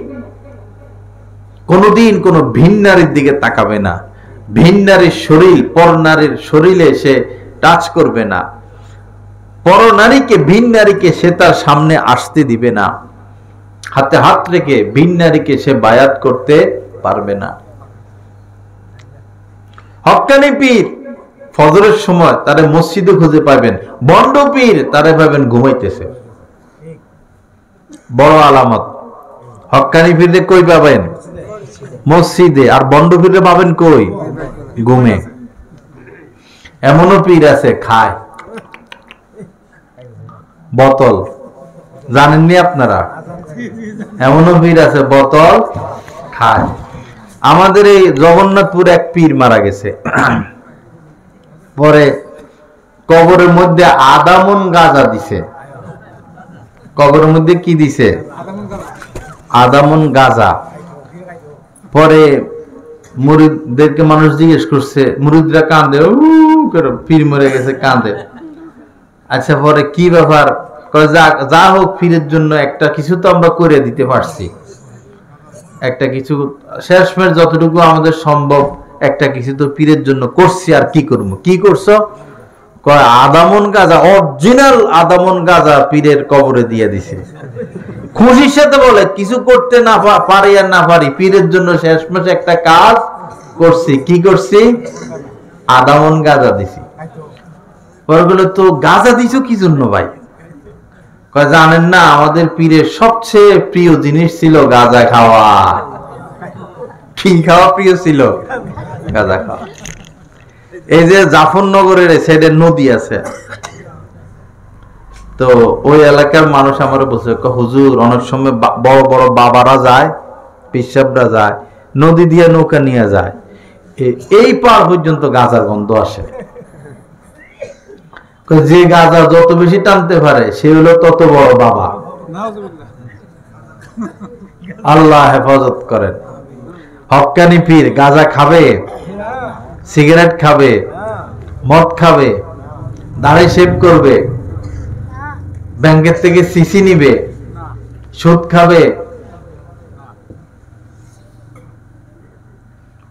কোনোদিন কোনো ভিন নারীর দিকে তাকাবে না, ভিন নারীর শরীর পর নারীর শরীরে সে টাচ করবে না, পর নারীকে ভিন নারীকে সে তার সামনে আসতে দিবে না, হাতে হাত রেখে ভিন নারীকে সে বায়াত করতে পারবে না। হক্কানি পীর ফজরের সময় তারে মসজিদে খুঁজে পাবেন, বন্ড পীর তারে পাবেন ঘুমাইতেছে। বড় আলামত। হক্কানি পীরে কই পাবেন? মসজিদে। আর বন্ড পীরে পাবেন কই? ঘুমে। এমনও পীর আছে খায় বোতল, জানেননি আপনারা? এমনও পীর আছে বোতল খায়। আমাদের এই জগন্নাথপুর এক পীর মারা গেছে, পরে কবরের মধ্যে আদামন গাঁজা দিছে। কবরের মধ্যে কি দিছে? আদামন গাঁজা। পরে মুরিদদেরকে মানুষ জিজ্ঞেস করছে, মুরিদরা কাঁদে, পীর মরে গেছে কাঁদে। আচ্ছা পরে কি ব্যাপার? যা হোক পীরের জন্য একটা কিছু তো আমরা করে দিতে পারছি, একটা কিছু শেষমেশ যতটুকু আমাদের সম্ভব একটা কিছু তো পীরের জন্য করছি, আর কি করবো। কি করছো? কয় আদামন গাঁজা, অরিজিনাল আদামন গাঁজা পীরের কবরে দিয়ে দিছে। খুশির সাথে বলে কিছু করতে না পারি আর না পারি, পীরের জন্য শেষমেশ একটা কাজ করছি। কি করছি? আদামন গাঁজা দিছি। পরে বলে তো গাঁজা দিছো কি জন্য ভাই? কয় জানেন না, আমাদের পীরের সবচেয়ে প্রিয় জিনিস ছিল গাঁজা খাওয়া। কি খাওয়া প্রিয় ছিল? গাঁজা খাওয়া। এই যে জাফরনগরের সাইডে নদী আছে, তো ওই এলাকার মানুষ আমার বলছে, হুজুর অনেক সময় বড় বড় বাবারা যায়, পিসাবরা যায়, নদী দিয়ে নৌকা নিয়ে যায়, এই পার পর্যন্ত গাঁজার গন্ধ আসে। যে গাঁজা যত বেশি টানতে পারে সে হলো তত বড় বাবা। আল্লাহ হেফাজত করেন। হক্কানি পীর গাঁজা খাবে, সিগারেট খাবে, মদ খাবে, দাড়ি শেভ করবে, ব্যাংকের থেকে সিসি নিবে, সুদ খাবে।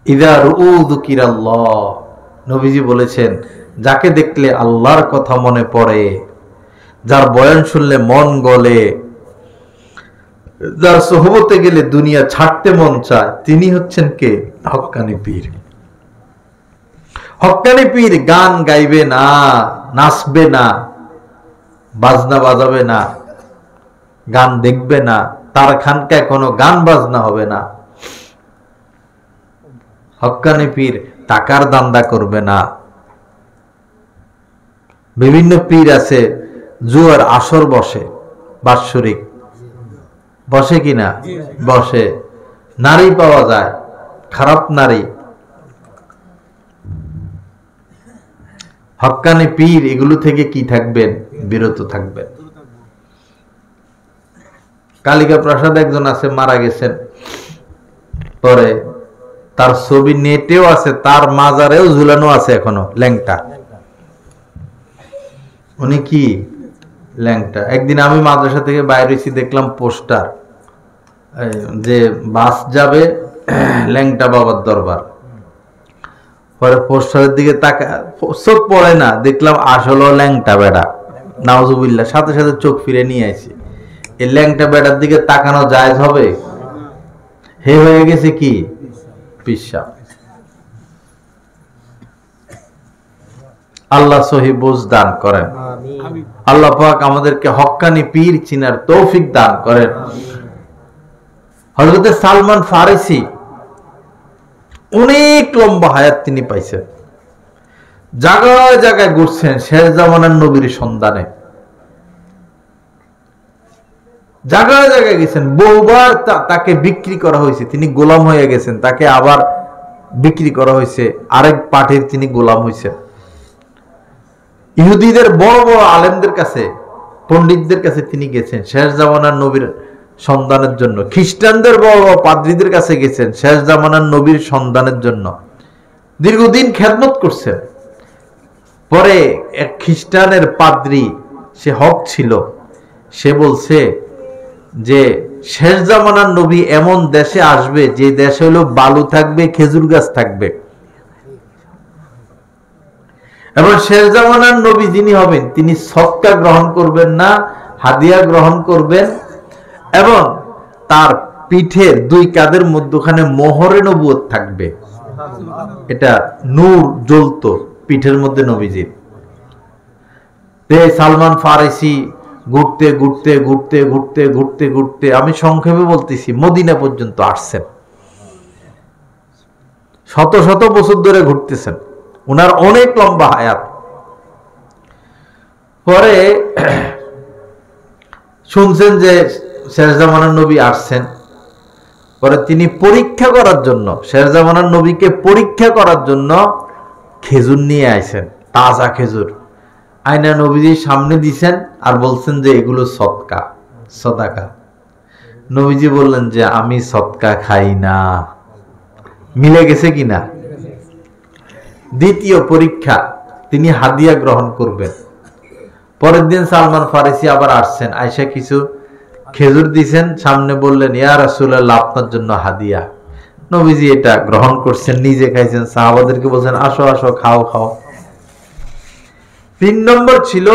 ইযা রুউ যুকিরাল্লাহ, নবীজি বলেছেন, যাকে দেখলে আল্লাহর কথা মনে পড়ে, যার বয়ান শুনলে মন গলে, যার সোহবতে গেলে দুনিয়া ছাড়তে মন চায়, তিনি হচ্ছেন কে? হক্কানি পীর। হক্কানি পীর গান গাইবে না, নাচবে না, বাজনা বাজাবে না, গান দেখবে না, তার খানকায় কোনো গান বাজনা হবে না। হক্কানি পীর টাকার দান্দা করবে না। বিভিন্ন পীর আছে জুয়ার আসর বসে, বাৎসরিক বসে কিনা? বসে। নারী পাওয়া যায়, খারাপ নারী। হক্কানি পীর এগুলো থেকে কি থাকবেন? বিরত থাকবেন। কালিকা প্রসাদ একজন আছে, মারা গেছেন, পরে তার ছবি নেটেও আছে, তার মাজারেও ঝুলানো আছে এখনো, ল্যাংটা। উনি কি ল্যাংটা। একদিন আমি মাদ্রাসা থেকে বাইরে এসে দেখলাম পোস্টার, যে বাস যাবে ল্যাংটা বাবার দরবার। পরে পোস্টারের দিকে তাকা, চোখ পড়ে না, দেখলাম আসলে ল্যাংটা বেড়া। নাউজুবিল্লাহ, সাথে সাথে চোখ ফিরে নিয়ে আসি। এই ল্যাংটা বেড়ার দিকে তাকানো জায়েজ হবে? হে হয়ে গেছে কি পিশাব। আল্লাহ সহি বুঝ দান করেন। আল্লাহ পাক আমাদেরকে হক্কানি পীর চিনার তৌফিক দান করেন। হযরত সালমান ফারিসি অনেক লম্বা হায়াত তিনি পাইছেন, জায়গায় জায়গায় ঘুরছেন শেষ জামানার নবীর সন্ধানে, জায়গায় জায়গায় গেছেন, বহুবার তাকে বিক্রি করা হয়েছে, তিনি গোলাম হয়ে গেছেন, তাকে আবার বিক্রি করা হয়েছে, আরেক পার্টির তিনি গোলাম হয়েছেন। ইহুদিদের বড় বড় আলেমদের কাছে, পণ্ডিতদের কাছে তিনি গেছেন শেষ জামানার নবীর সন্ধানের জন্য। খ্রিস্টানদের বড় বড় পাদ্রীদের কাছে গেছেন শেষ জামানার নবীর সন্ধানের জন্য। দীর্ঘদিন খেদমত করছেন। পরে এক খ্রিস্টানের পাদ্রী, সে হক ছিল, সে বলছে যে শেষ জামানার নবী এমন দেশে আসবে যে দেশে হলো বালু থাকবে, খেজুর গাছ থাকবে, এবং শেষ জামানার নবী যিনি হবেন তিনি সদকা গ্রহণ করবেন না, হাদিয়া গ্রহণ করবেন, এবং তার পিঠের দুই কাঁধের মধ্যখানে মোহরে নবুয়ত থাকবে। এটা নূর জ্বলতো পিঠের মধ্যে নবীজির। সালমান ফারিসি ঘুরতে ঘুরতে ঘুরতে ঘুরতে ঘুরতে ঘুরতে, আমি সংক্ষেপে বলতেছি, মদিনা পর্যন্ত আসছেন। শত শত বছর ধরে ঘুরতেছেন, ওনার অনেক লম্বা হায়াত। পরে শুনছেন যে শেষ জামানার নবী আসছেন, পরে তিনি পরীক্ষা করার জন্য, শেষ জামানার নবীকে পরীক্ষা করার জন্য খেজুর নিয়ে আইছেন, তাজা খেজুর আয়না নবীজির সামনে দিছেন আর বলছেন যে এগুলো সদকা, সদাকা। নবীজি বললেন যে আমি সদকা খাই না। মিলে গেছে কিনা? দ্বিতীয় পরীক্ষা, তিনি হাদিয়া গ্রহণ করবেন। পরের দিন সালমান ফারিসি আবার আসছেন, আয়েশা কিছু খেজুর দিছেন, সামনে বললেন ইয়া রাসূলুল্লাহ আপনার জন্য হাদিয়া। নবীজি এটা গ্রহণ করছেন, নিজে খাইছেন, সাহাবাদেরকে বলছেন আসো আসো খাও খাও। 3 নম্বর ছিল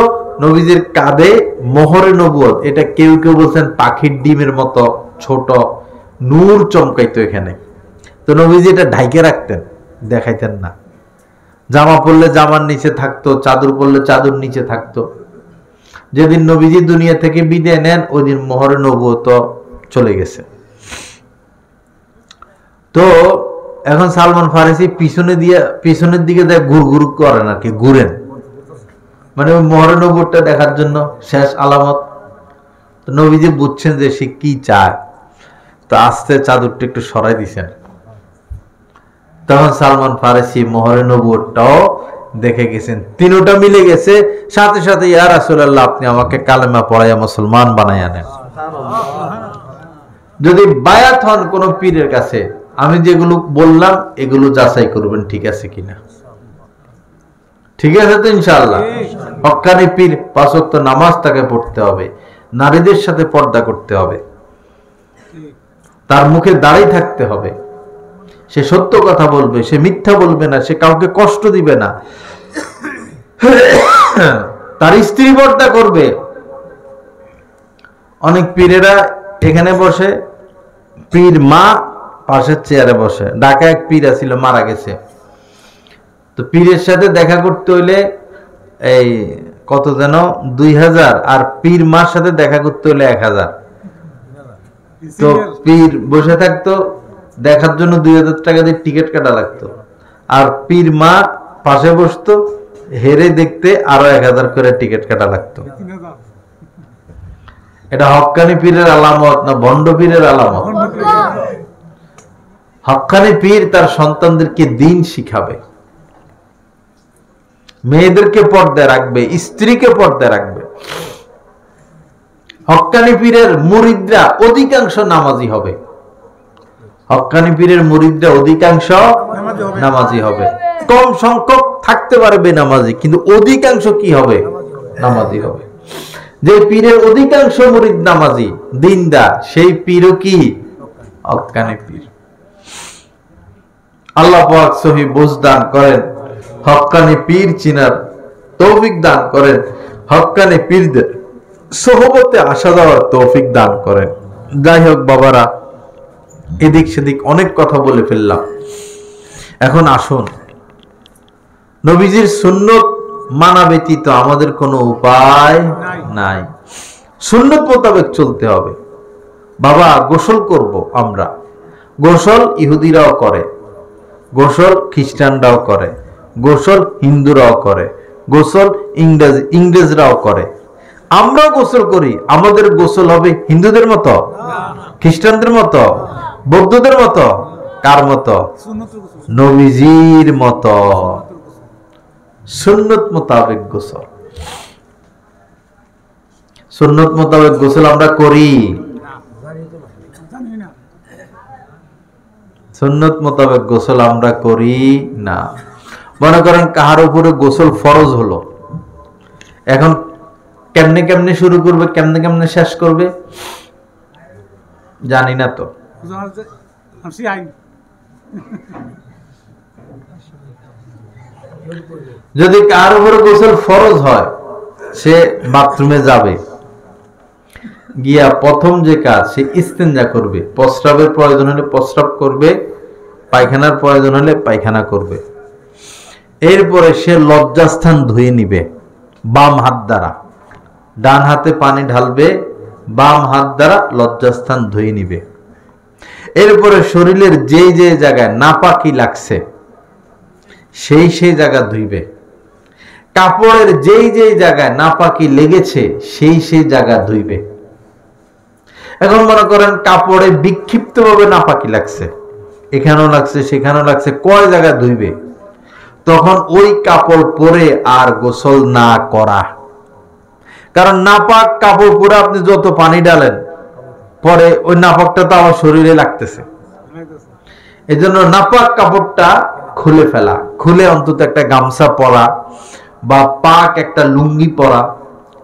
নবীজির কাঁধে মোহরে নবুয়ত, এটা কেউ কেউ বলছেন পাখির ডিমের মতো ছোট, নূর চমকাইতো এখানে। তো নবীজি এটা ঢাইকে রাখতেন, দেখাইতেন না। জামা পরলে জামার নিচে থাকতো, চাদর পরলে চাদর নিচে থাকতো। যেদিন নবীজি দুনিয়া থেকে বিদায় নেন ওই দিন মোহরে নবুয়ত চলে গেছে। তো এখন সালমান ফারিসি পিছনের দিকে দেখ ঘুর করেন আর কি, ঘুরেন, মানে ওই মোহরে নবুয়তটা দেখার জন্য, শেষ আলামত। তো নবীজি বুঝছেন যে সে কি চায়, তো আস্তে চাদরটা একটু সরাই দিছেন। তখন সালমান ফারিসি মোহরে নবুয়তটাও দেখে গেছেন, তিনটা মিলে গেছে। সাথে সাথে ইয়া রাসূলুল্লাহ আপনি আমাকে কালেমা পড়াইয়া মুসলমান বানাইয়া নেন। যদি বায়াত হন কোন পীরের কাছে, আমি যেগুলো বললাম এগুলো যাচাই করবেন ঠিক আছে কিনা। ঠিক আছে তো ইনশাআল্লাহ? হক্কানি পীর 5 ওয়াক্ত নামাজ তাকে পড়তে হবে, নারীদের সাথে পর্দা করতে হবে, তার মুখে দাঁড়িয়ে থাকতে হবে, সে সত্য কথা বলবে, সে মিথ্যা বলবে না, সে কাউকে কষ্ট দিবে না, তার স্ত্রী পর্দা করবে। অনেক পীরেরা এখানে বসে, পীর মা পাশের চেয়ারে বসে। ঢাকা এক পীর ছিল, মারা গেছে। তো পীরের সাথে দেখা করতে হইলে এই কত যেন 2000, আর পীর মার সাথে দেখা করতে হইলে 1000। তো পীর বসে থাকতো, দেখার জন্য 2000 টাকা দিয়ে টিকিট কাটা লাগতো, আর পীর মা পাশে বসতো, হেরে দেখতে আরো 1000 করে টিকিট কাটা লাগতো। এটা হক্কানি পীরের আলামত না ভণ্ড পীরের আলামত? হক্কানি পীর তার সন্তানদেরকে দ্বীন শিখাবে, মেয়েদেরকে পর্দায় রাখবে, স্ত্রীকে পর্দায় রাখবে। হক্কানি পীরের মুরিদরা অধিকাংশ নামাজি হবে, হক্কানি পীরের মুরিদরা অধিকাংশ নামাজি হবে। কম সংখ্যক থাকতে পারে বেনামাজি, কিন্তু অধিকাংশ কি হবে? নামাজি হবে। যে পীরের অধিকাংশ মুরিদ নামাজি, দিনদার, সেই পীরও কি? হক্কানি পীর। আল্লাহ পাক সহি বুঝ দান করেন, হক্কানি পীর চিনার তৌফিক দান করেন, হক্কানি পীরদের সোহবতে আসা যাওয়ার তৌফিক দান করেন। যাই হোক বাবারা, এদিক সেদিক অনেক কথা বলে ফেললাম। এখন আসুন, নবীজির সুন্নত মানা ব্যতীত আমাদের কোনো উপায় নাই। সুন্নত মোতাবেক চলতে হবে। বাবা গোসল করব আমরা, গোসল ইহুদিরাও করে, গোসল খ্রিস্টানরাও করে, গোসল হিন্দুরাও করে, গোসল ইংরেজরাও করে, আমরাও গোসল করি। আমাদের গোসল হবে হিন্দুদের মতো, খ্রিস্টানদের মতো, বৌদ্ধদের মতো? কার মতো? নবীজির মতো। সুন্নত মোতাবেক গোসল, সুন্নত মোতাবেক গোসল আমরা করি, সুন্নত মোতাবেক গোসল আমরা করি না। মনে করেন কাহার উপরে গোসল ফরজ হলো, এখন কেমনে কেমনে শুরু করবে, কেমনে কেমনে শেষ করবে জানি না। তো যদি কার উপরে গোসল ফরজ হয়, সে বাথরুমে যাবে, গিয়া প্রথম যে কাজ, সে ইস্তেঞ্জা করবে, প্রস্রাবের প্রয়োজন হলে প্রস্রাব করবে, পায়খানার প্রয়োজন হলে পায়খানা করবে। এরপরে সে লজ্জাস্থান ধুয়ে নিবে বাম হাত দ্বারা, ডান হাতে পানি ঢালবে, বাম হাত দ্বারা লজ্জাস্থান ধুয়ে নিবে। এরপরে শরীরের যেই যে জায়গায় নাপাকি লাগছে সেই সেই জায়গা ধুইবে। কাপড়ের যেই যেই জায়গায় নাপাকি লেগেছে সেই সেই জায়গা ধুইবে। এখন মনে করেন কাপড়ে বিক্ষিপ্ত ভাবে নাপাকি লাগছে, এখানেও লাগছে সেখানেও লাগছে, কয় জায়গা ধুইবে? তখন ওই কাপড় পরে আর গোসল না করা। কারণ নাপাক কাপড় পরে আপনি যত পানি ডালেন পরে ওই নাপাকটা তো আমার শরীরে লাগতেছে। এই জন্য নাপাক কাপড়টা খুলে ফেলা, খুলে অন্তত একটা গামছা পরা বা পাক একটা লুঙ্গি পরা,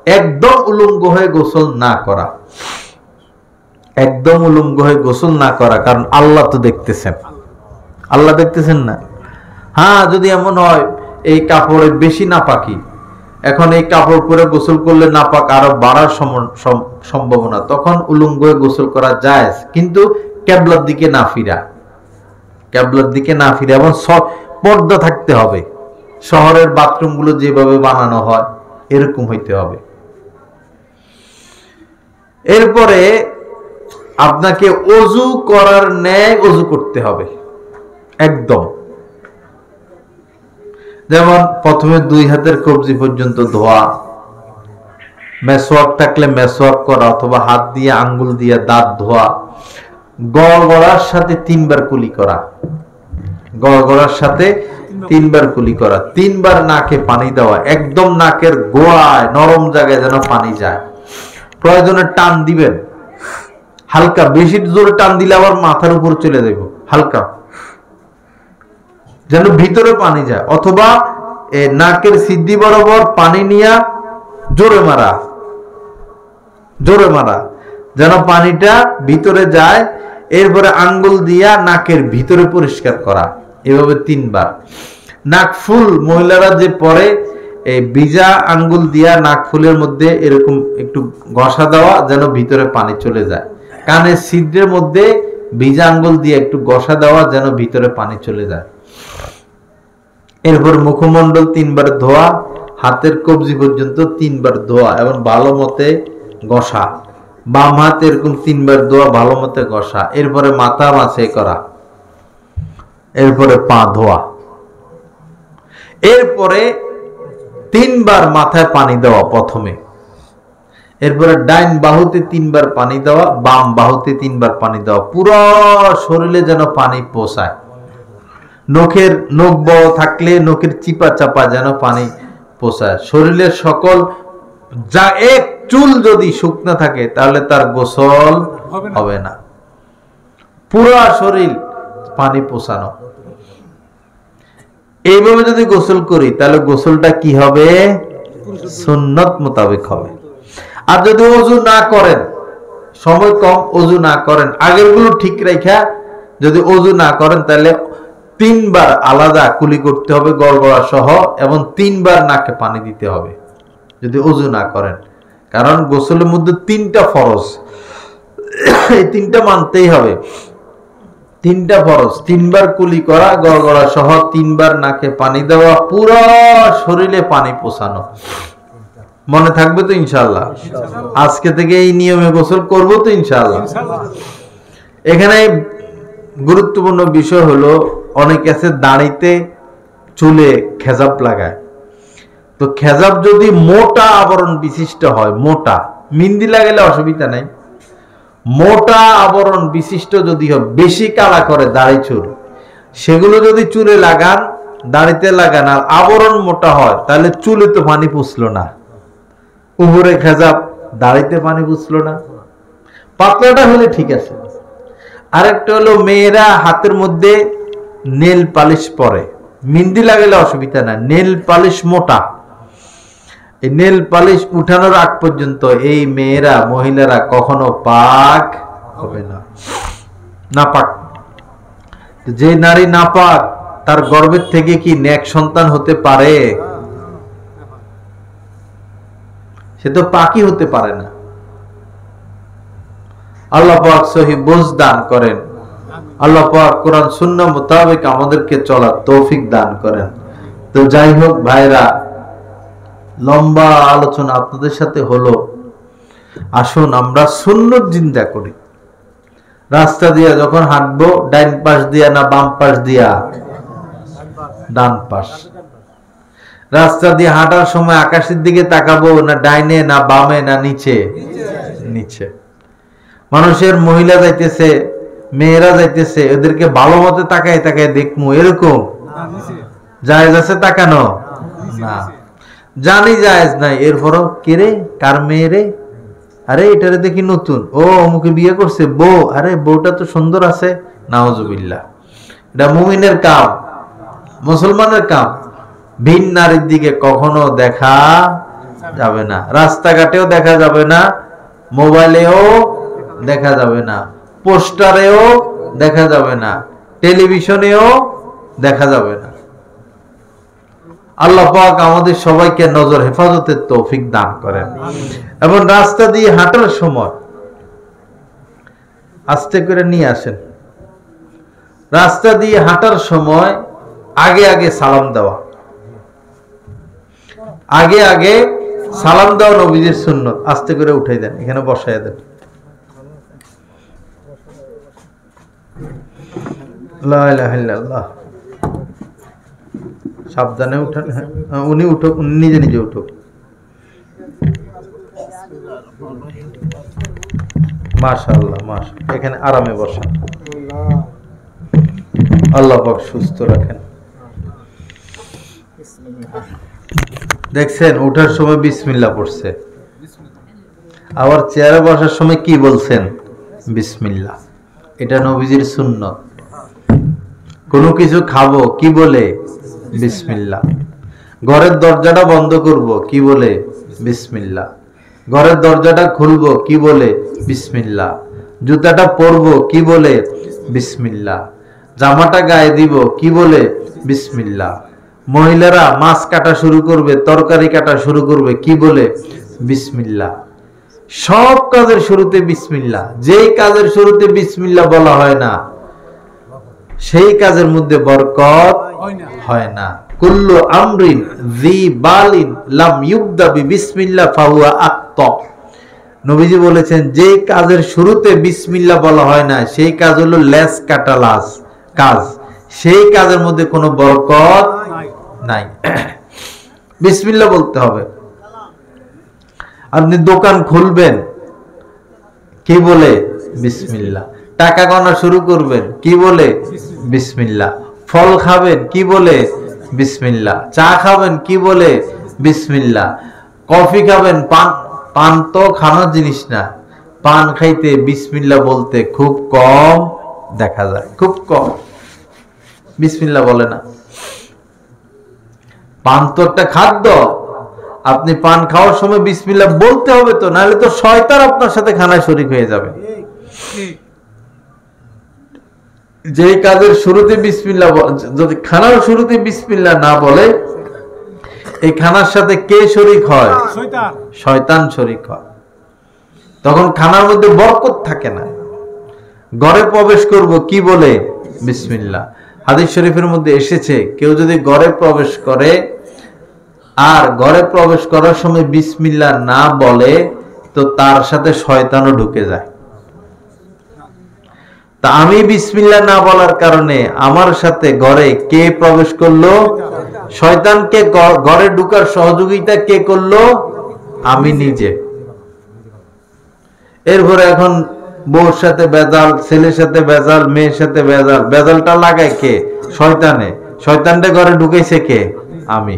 একদম উলঙ্গ হয়ে গোসল না করা, একদম উলঙ্গ হয়ে গোসল না করা। কারণ আল্লাহ তো দেখতেছেন, আল্লাহ দেখতেছেন না? হ্যাঁ, যদি এমন হয় এই কাপড়ে বেশি নাপাকি, এখন এই কাপড় পরে গোসল করলে নাপাক আরো বাড়ার সম্ভাবনা, তখন উলঙ্গ হয়ে গোসল করা যায়, কিন্তু কেবলার দিকে না ফিরা, কেবলার দিকে না ফিরা। এবং পর্দা থাকতে হবে, শহরের বাথরুম গুলো যেভাবে বানানো হয় এরকম হইতে হবে। এরপরে আপনাকে অজু করার ন্যায় অজু করতে হবে একদম। যেমন প্রথমে 2 হাতের কবজি পর্যন্ত ধোয়া, মেসওয়াক থাকলে মেসওয়াক করা, অথবা হাত দিয়ে আঙ্গুল দিয়ে দাঁত ধোয়া, গড়গড়ার সাথে 3 বার কুলি করা, গড়গড়ার সাথে 3 বার কুলি করা, 3 বার নাকে পানি দেওয়া, একদম নাকের গোড়ায় নরম জায়গায় যেন পানি যায়। প্রয়োজনে টান দিবেন হালকা, বেশি জোরে টান দিলে আবার মাথার উপর চলে যাব, হালকা যেন ভিতরে পানি যায়। অথবা নাকের সিদ্ধি বরাবর পানি নিয়ে জোরে মারা, জোরে মারা যেন পানিটা ভিতরে যায়। এরপরে আঙ্গুল দিয়া নাকের ভিতরে পরিষ্কার করা, এভাবে 3 বার। নাক ফুল মহিলারা যে পরে এই ভিজা আঙ্গুল দিয়া নাক ফুলের মধ্যে এরকম একটু ঘষা দেওয়া যেন ভিতরে পানি চলে যায়। কানের ছিদ্রের মধ্যে ভিজা আঙ্গুল দিয়ে একটু ঘষা দেওয়া যেন ভিতরে পানি চলে যায়। এরপর মুখমণ্ডল 3 বার ধোয়া, হাতের কবজি পর্যন্ত 3 বার ধোয়া এবং ভালো মতে ঘষা। বাম হাত এরকম 3 বার ধোয়া, ভালো মতে ঘষা। এরপরে মাথা মাছে করা, এরপরে পা ধোয়া। এরপরে 3 বার মাথায় পানি দেওয়া প্রথমে, এরপরে ডাইন বাহুতে 3 বার পানি দেওয়া, বাম বাহুতে 3 বার পানি দেওয়া, পুরো শরীরে যেন পানি পৌঁছায়। নখের নখ বড় থাকলে নখের চিপা চাপা যেন পানি পৌঁছায়। শরীরের সকল যা এক চুল যদি শুকনো থাকে তাহলে তার গোসল হবে না, পুরো শরীর পানি পৌঁছানো। এইভাবে যদি গোসল করি তাহলে গোসলটা কি হবে? সুন্নত মোতাবেক হবে। আর যদি ওযু না করেন, সময় কম, ওযু না করেন, আগের গুলো ঠিক রাখা যদি ওযু না করেন তাহলে 3 বার আলাদা কুলি করতে হবে গড়গড়া সহ, এবং 3 বার নাকে পানি দিতে হবে যদি ওযু না করেন। কারণ গোসলের মধ্যে 3টা ফরজ, এই 3টা মানতেই হবে। 3টা ফরজ, 3 বার কুলি করা গড়গড়া সহ, 3 বার নাকে পানি দেওয়া, পুরো শরীরে পানি পৌঁছানো। মনে থাকবে তো ইনশাআল্লাহ? আজকে থেকে এই নিয়মে গোসল করব তো ইনশাআল্লাহ। এখানে গুরুত্বপূর্ণ বিষয় হলো, অনেকে আছে দাড়িতে চুলে খেজাব লাগায়। তো খেজাব যদি মোটা আবরণ বিশিষ্ট হয়, মোটা, মিন্দি লাগালে অসুবিধা নাই, মোটা আবরণ বিশিষ্ট যদি হয়, বেশি কালা করে দাড়ি চুল, সেগুলো যদি চুলে লাগান, দাড়িতে লাগান, আর আবরণ মোটা হয়, তাহলে চুলে তো পানি পুষলো না, উপরে খেজাব, দাড়িতে পানি পুষলো না। পাতলাটা হলে ঠিক আছে। আরেকটা হলো মেয়েরা হাতের মধ্যে নেল পালিশ পরে, মিন্দি লাগালে অসুবিধা না, নেল পালিশ মোটা, এই নেল পালিশ উঠানোর আগ পর্যন্ত এই মেয়েরা, মহিলারা কখনো পাক হবে না, নাপাক। যে নারী নাপাক তার গর্ভের থেকে কি নেক সন্তান হতে পারে? সে তো পাকই হতে পারে না। আল্লাহ পাক সহি বুঝ দান করেন, আল্লাহ পাক কোরআন সুন্নাহ মোতাবেক আমাদেরকে চলার তৌফিক দান করেন। তো যাই হোক ভাইরা, লম্বা আলোচনা আপনাদের সাথে হলো। আসুন আমরা সুন্নত জিন্দা করি, রাস্তা দিয়া যখন হাঁটবো ডাইন পাশ দিয়া না বাম পাশ দিয়া? ডান পাশ। রাস্তা দিয়ে হাঁটার সময় আকাশের দিকে তাকাবো না ডাইনে না বামে না নিচে? নিচে। মানুষের মহিলা যাইতেছে, মেয়েরা যাইতেছে, এদেরকে ভালো মতো তাকায় তাকায় দেখবো এরকম জায়েজ আছে তাকানো? না, জানি জায়েজ নাই, এরপরও কে রে, কার মেয়ে রে, আরে এটারে দেখি নতুন, ও অমুকে বিয়ে করছে, বউ, আরে বউটা তো সুন্দর আছে, নাউজুবিল্লাহ। এটা মুমিনের কাম, মুসলমানের কাম। ভিন নারীর দিকে কখনো দেখা যাবে না, রাস্তাঘাটেও দেখা যাবে না, মোবাইলেও দেখা যাবে না, পোস্টারেও দেখা যাবে না, টেলিভিশনেও দেখা যাবে না। আল্লাহ পাক আমাদের সবাইকে নজর হেফাজতের তৌফিক দান করেন। এবং রাস্তা দিয়ে হাঁটার সময় আস্তে করে নিয়ে আসেন। রাস্তা দিয়ে হাঁটার সময় আগে আগে সালাম দেওয়া, আগে আগে সালাম দেওয়া নবীজির সুন্নত। আস্তে করে উঠাই দেন, এখানে বসাই দেন। লা ইলাহা ইল্লাল্লাহ। সাবধানে উঠান, উনি উঠুক, নিজে নিজে উঠুক। মাশাআল্লাহ, মাশাআল্লাহ। এখানে আরামে বসেন, আল্লাহ পাক সুস্থ রাখেন। দেখছেন উঠার সময় বিসমিল্লাহ পড়ছে, আবার চেয়ারে বসার সময় কি বলছেন? বিসমিল্লাহ। এটা নবীজির সুন্নত। কোনো কিছু খাবো কি বলে? বিসমিল্লাহ। ঘরের দরজাটা বন্ধ করব কি বলে? বিসমিল্লাহ। ঘরের দরজাটা খুলবো কি বলে? বিসমিল্লাহ। জুতাটা পরবো কি বলে? বিসমিল্লাহ। জামাটা গায়ে দিব কি বলে? বিসমিল্লাহ। মহিলারা মাছ কাটা শুরু করবে, তরকারি কাটা শুরু করবে কি বলে? বিসমিল্লাহ। সব কাজের শুরুতে বিসমিল্লাহ। যেই কাজের শুরুতে বিসমিল্লাহ বলা হয় না, সেই কাজের মধ্যে বরকত হয় না। কুল্লু আমরিন যী বালিন লাম ইউবদা বিসমিল্লাহ ফাহুয়া আক্তা। নবীজি বলেছেন, যে কাজের শুরুতে বিসমিল্লাহ বলা হয় না, সেই কাজ হলো লেস কাটা লাস কাজ, সেই কাজের মধ্যে কোনো বরকত নাই। বিসমিল্লাহ বলতে হবে। আপনি দোকান খুলবেন কি বলে? বিসমিল্লাহ। টাকা গণা শুরু করবেন কি বলে? বিসমিল্লাহ। ফল খাবেন কি বলে? বিসমিল্লাহ। চা খাবেন কি বলে? বিসমিল্লাহ। কফি খাবেন, পান তো খানোর জিনিস না, পান খাইতে বিসমিল্লাহ বলতে খুব কম দেখা যায়, খুব কম বিসমিল্লাহ বলে না। পান তো একটা খাদ্য, আপনি পান খাওয়ার সময় বিসমিল্লাহ বলতে হবে তো, নাহলে তো শয়তান আপনার সাথে খানায় শরীক হয়ে যাবে। যে কাজের শুরুতে বিসমিল্লাহ, যদি খানার শুরুতে বিসমিল্লাহ না বলে, এই খানার সাথে কে শরীক হয়? শয়তান শরীক হয়। তখন খানার মধ্যে বরকত থাকে না। ঘরে প্রবেশ করব কি বলে? বিসমিল্লাহ। হাদিস শরীফের মধ্যে এসেছে, কেউ যদি ঘরে প্রবেশ করে আর ঘরে প্রবেশ করার সময় বিসমিল্লাহ না বলে, তো তার সাথে শয়তানও ঢুকে যায়। তা আমি বিসমিল্লাহ না বলার কারণে আমার সাথে ঘরে কে প্রবেশ করলো? শয়তানকে ঘরে ঢুকার সহযোগিতা কে করলো? আমি নিজে। এরপরে এখন বউর সাথে বেজাল, ছেলের সাথে বেজাল, মেয়ের সাথে বেজাল। বেজালটা লাগায় কে? শয়তানে। শয়তানটা ঘরে ঢুকাইছে কে? আমি।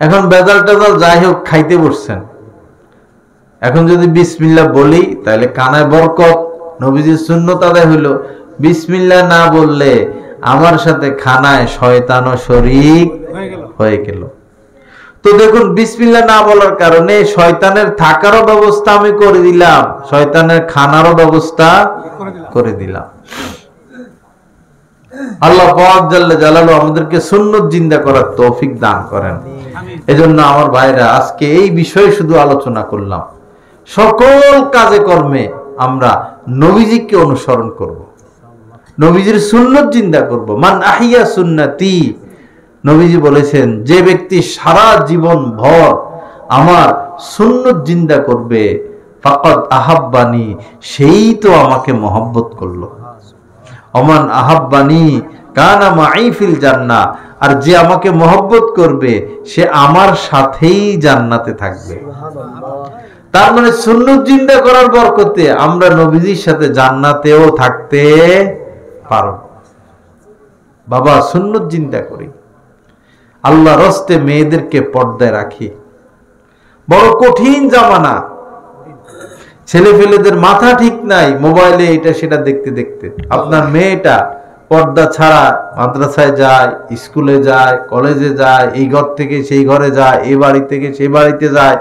এখন বেজাল টেজাল যাই হোক, খাইতে বসছেন, এখন যদি বিসমিল্লাহ বলি তাহলে কানায় বরকত। নবীজির সুন্নত আদায় হইল। বিসমিল্লাহ না বললে আমার সাথে খানায় শয়তানও শরীক হয়ে গেল। তো দেখুন, বিসমিল্লাহ না বলার কারণে শয়তানের থাকারও ব্যবস্থা আমি করে দিলাম, শয়তানের খানারও ব্যবস্থা করে দিলাম। আল্লাহ পাক জাল্লে জালালু আমাদেরকে সুন্নত জিন্দা করার তৌফিক দান করেন। এজন্য আমার ভাইরা, আজকে এই বিষয়ে শুধু আলোচনা করলাম। সকল কাজে কর্মে আমরা নবীজিকে অনুসরণ করব, নবীজির সুন্নত জিন্দা করব। মান আহিয়া সুন্নতি, নবীজি বলেছেন, যে ব্যক্তি সারা জীবন ভর আমার সুন্নত জিন্দা করবে, ফাকাদ আহাব্বানি, সেই তো আমাকে মহব্বত করলো। ওমান আহাব্বানি কানা মাই ফিল জান্নাহ, আর যে আমাকে মহব্বত করবে সে আমার সাথেই জান্নাতে থাকবে। তার মানে সুন্নত জিন্দা করার বরকতে আমরা নবীজির সাথে জান্নাতেও থাকতে পারব। বাবা সুন্নত জিন্দা করি, আল্লাহর রাস্তে মেয়েদেরকে পর্দায় রাখি। বড় কঠিন জামানা, ছেলে ফেলেদের মাথা ঠিক নাই, মোবাইলে এটা সেটা দেখতে দেখতে। আপনার মেয়েটা পর্দা ছাড়া মাদ্রাসায় যায়, স্কুলে যায়, কলেজে যায়, এই ঘর থেকে সেই ঘরে যায়, এই বাড়ি থেকে সেই বাড়িতে যায়,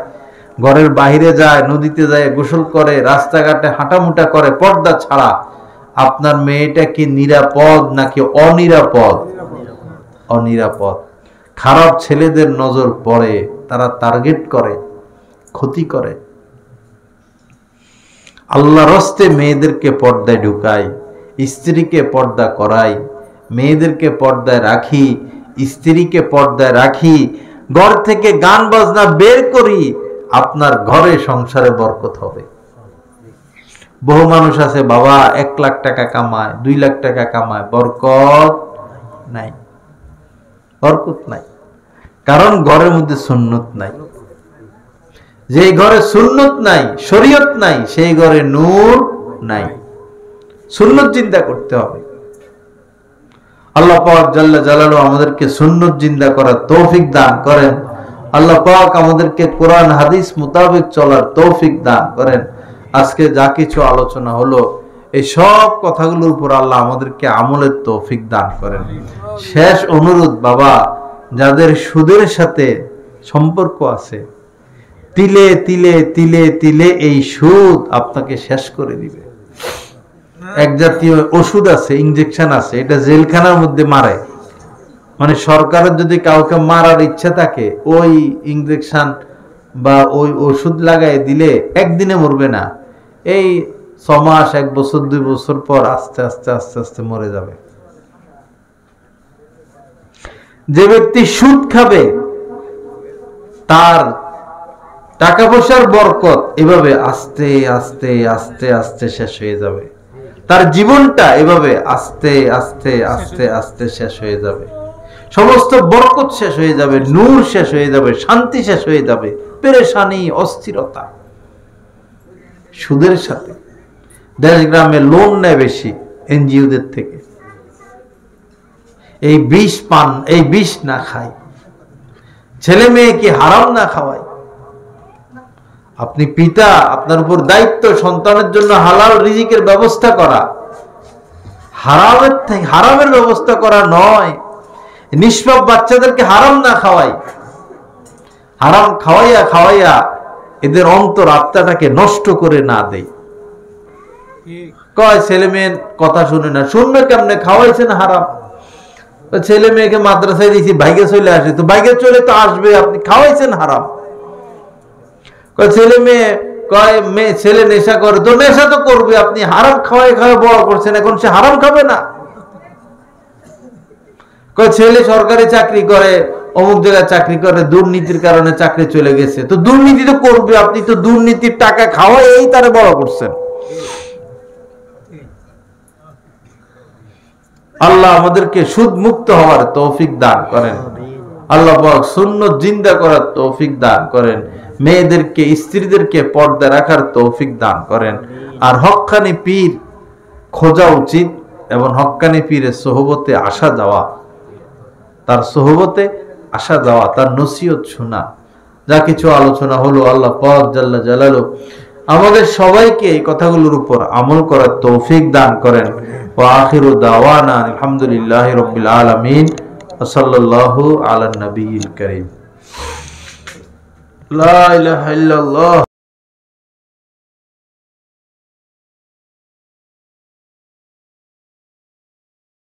ঘরের বাইরে যায়, নদীতে যায়, গোসল করে, রাস্তাঘাটে হাঁটামুটা করে পর্দা ছাড়া। আপনার মেয়েটা কি নিরাপদ নাকি অনিরাপদ? অনিরাপদ। খারাপ ছেলেদের নজর পড়ে, তারা টার্গেট করে, ক্ষতি করে। আল্লাহর রাস্তে মেয়েদেরকে পর্দায় ঢুকাই, স্ত্রীকে পর্দা করাই, মেয়েদেরকে পর্দায় রাখি, স্ত্রীকে পর্দায় রাখি, ঘর থেকে গান বাজনা বের করি, আপনার ঘরে সংসারে বরকত হবে। বহু মানুষ আছে বাবা 1 লাখ টাকা কামায়, 2 লাখ টাকা কামায়, বরকত নাই, বরকত নাই। কারণ ঘরের মধ্যে সুন্নত নাই। যে ঘরে সুন্নত নাই, শরীয়ত নাই, সেই ঘরে নূর নাই। সুন্নত জিন্দা করতে হবে। আল্লাহ পাক জাল্লা জালালু আমাদেরকে সুন্নত জিন্দা করার তৌফিক দান করেন। আল্লাহ পাক আমাদেরকে কোরআন হাদিস মোতাবেক চলার তৌফিক দান করেন। আজকে যা কিছু আলোচনা হলো, এই সব কথাগুলোর উপর আল্লাহ আমাদেরকে আমলের তৌফিক দান করেন। শেষ অনুরোধ বাবা, যাদের সুদের সাথে সম্পর্ক আছে, তিলে তিলে তিলে তিলে এই সুদ আপনাকে শেষ করে দিবে। এক জাতীয় ওষুধ আছে, ইনজেকশন আছে, এটা জেলখানার মধ্যে মারে। মানে সরকারের যদি কাউকে মারার ইচ্ছা থাকে, ওই ইনজেকশন বা ওই ওষুধ লাগাই দিলে একদিনে মরবে না, এই 6 মাস, 1 বছর, 2 বছর পর আস্তে আস্তে আস্তে আস্তে মরে যাবে। যে ব্যক্তি সুদ খাবে তার টাকা পয়সার বরকত এভাবে আস্তে আস্তে আস্তে আস্তে শেষ হয়ে যাবে। তার জীবনটা এভাবে আস্তে আস্তে আস্তে আস্তে শেষ হয়ে যাবে। সমস্ত বরকত শেষ হয়ে যাবে, নূর শেষ হয়ে যাবে, শান্তি শেষ হয়ে যাবে, পেরেশানি, অস্থিরতা। সুদের সাথে দেশ গ্রামে লোন নেয় বেশি এনজিওদের থেকে। এই বিষ পান, এই বিষ না খায়, ছেলে মেয়েকে হারাম না খাওয়ায়। আপনি পিতা, আপনার উপর দায়িত্ব সন্তানের জন্য হালাল রিজিকের ব্যবস্থা করা, হারামের ব্যবস্থা করা নয়। নিষ্পাপ বাচ্চাদেরকে হারাম না খাওয়াই, হারাম খাওয়াইয়া খাওয়াইয়া এদের অন্তর আত্মাটাকে নষ্ট করে না দেয়। কয় ছেলে মেয়ের কথা শুনে না, শুনবে কেমনে? খাওয়াইছেন হারাম। ছেলে মেয়েকে মাদ্রাসায় দিয়েছি, বাইকে চলে আসে, তো বাইকে চলে তো আসবে, আপনি খাওয়াইছেন হারাম। ছেলে মেয়ে কয় ছেলে নেশা করে, তো নেশা তো করবে, আপনি হারাম খাওয়াই খাওয়াই বড় করছেন, এখন সে হারাম খাবে না। ছেলে সরকারি চাকরি করে, অমুক জায়গায় চাকরি করে, দুর্নীতির কারণে চাকরি চলে গেছে, তো দুর্নীতি তো করবে, আপনি তো দুর্নীতির টাকা খাওয়াই এই তারে বড় করছেন। আল্লাহ আমাদেরকে সুদ মুক্ত হওয়ার তৌফিক দান করেন। আল্লাহ পাক সুন্নাত জিন্দা করার তৌফিক দান করেন। মেয়েদেরকে, স্ত্রীদেরকে পর্দা রাখার তৌফিক দান করেন। আর হক্কানি পীর খোঁজা উচিত এবং হক্কানি পীরের সোহবতে আসা যাওয়া, তার সোহবতে আসা যাওয়া, তার নসিহত শোনা। যা কিছু আলোচনা হলো, আল্লাহ পাক জাল্লা জালালু আমাদের সবাইকে এই কথাগুলোর উপর আমল করার তৌফিক দান করেন। ওয়া আখিরু দাওয়ানা আলহামদুলিল্লাহি রাব্বিল আলামিন ওয়া সাল্লাল্লাহু আলা নবিয়িল কারীম। লা ইলাহা ইল্লাল্লাহ।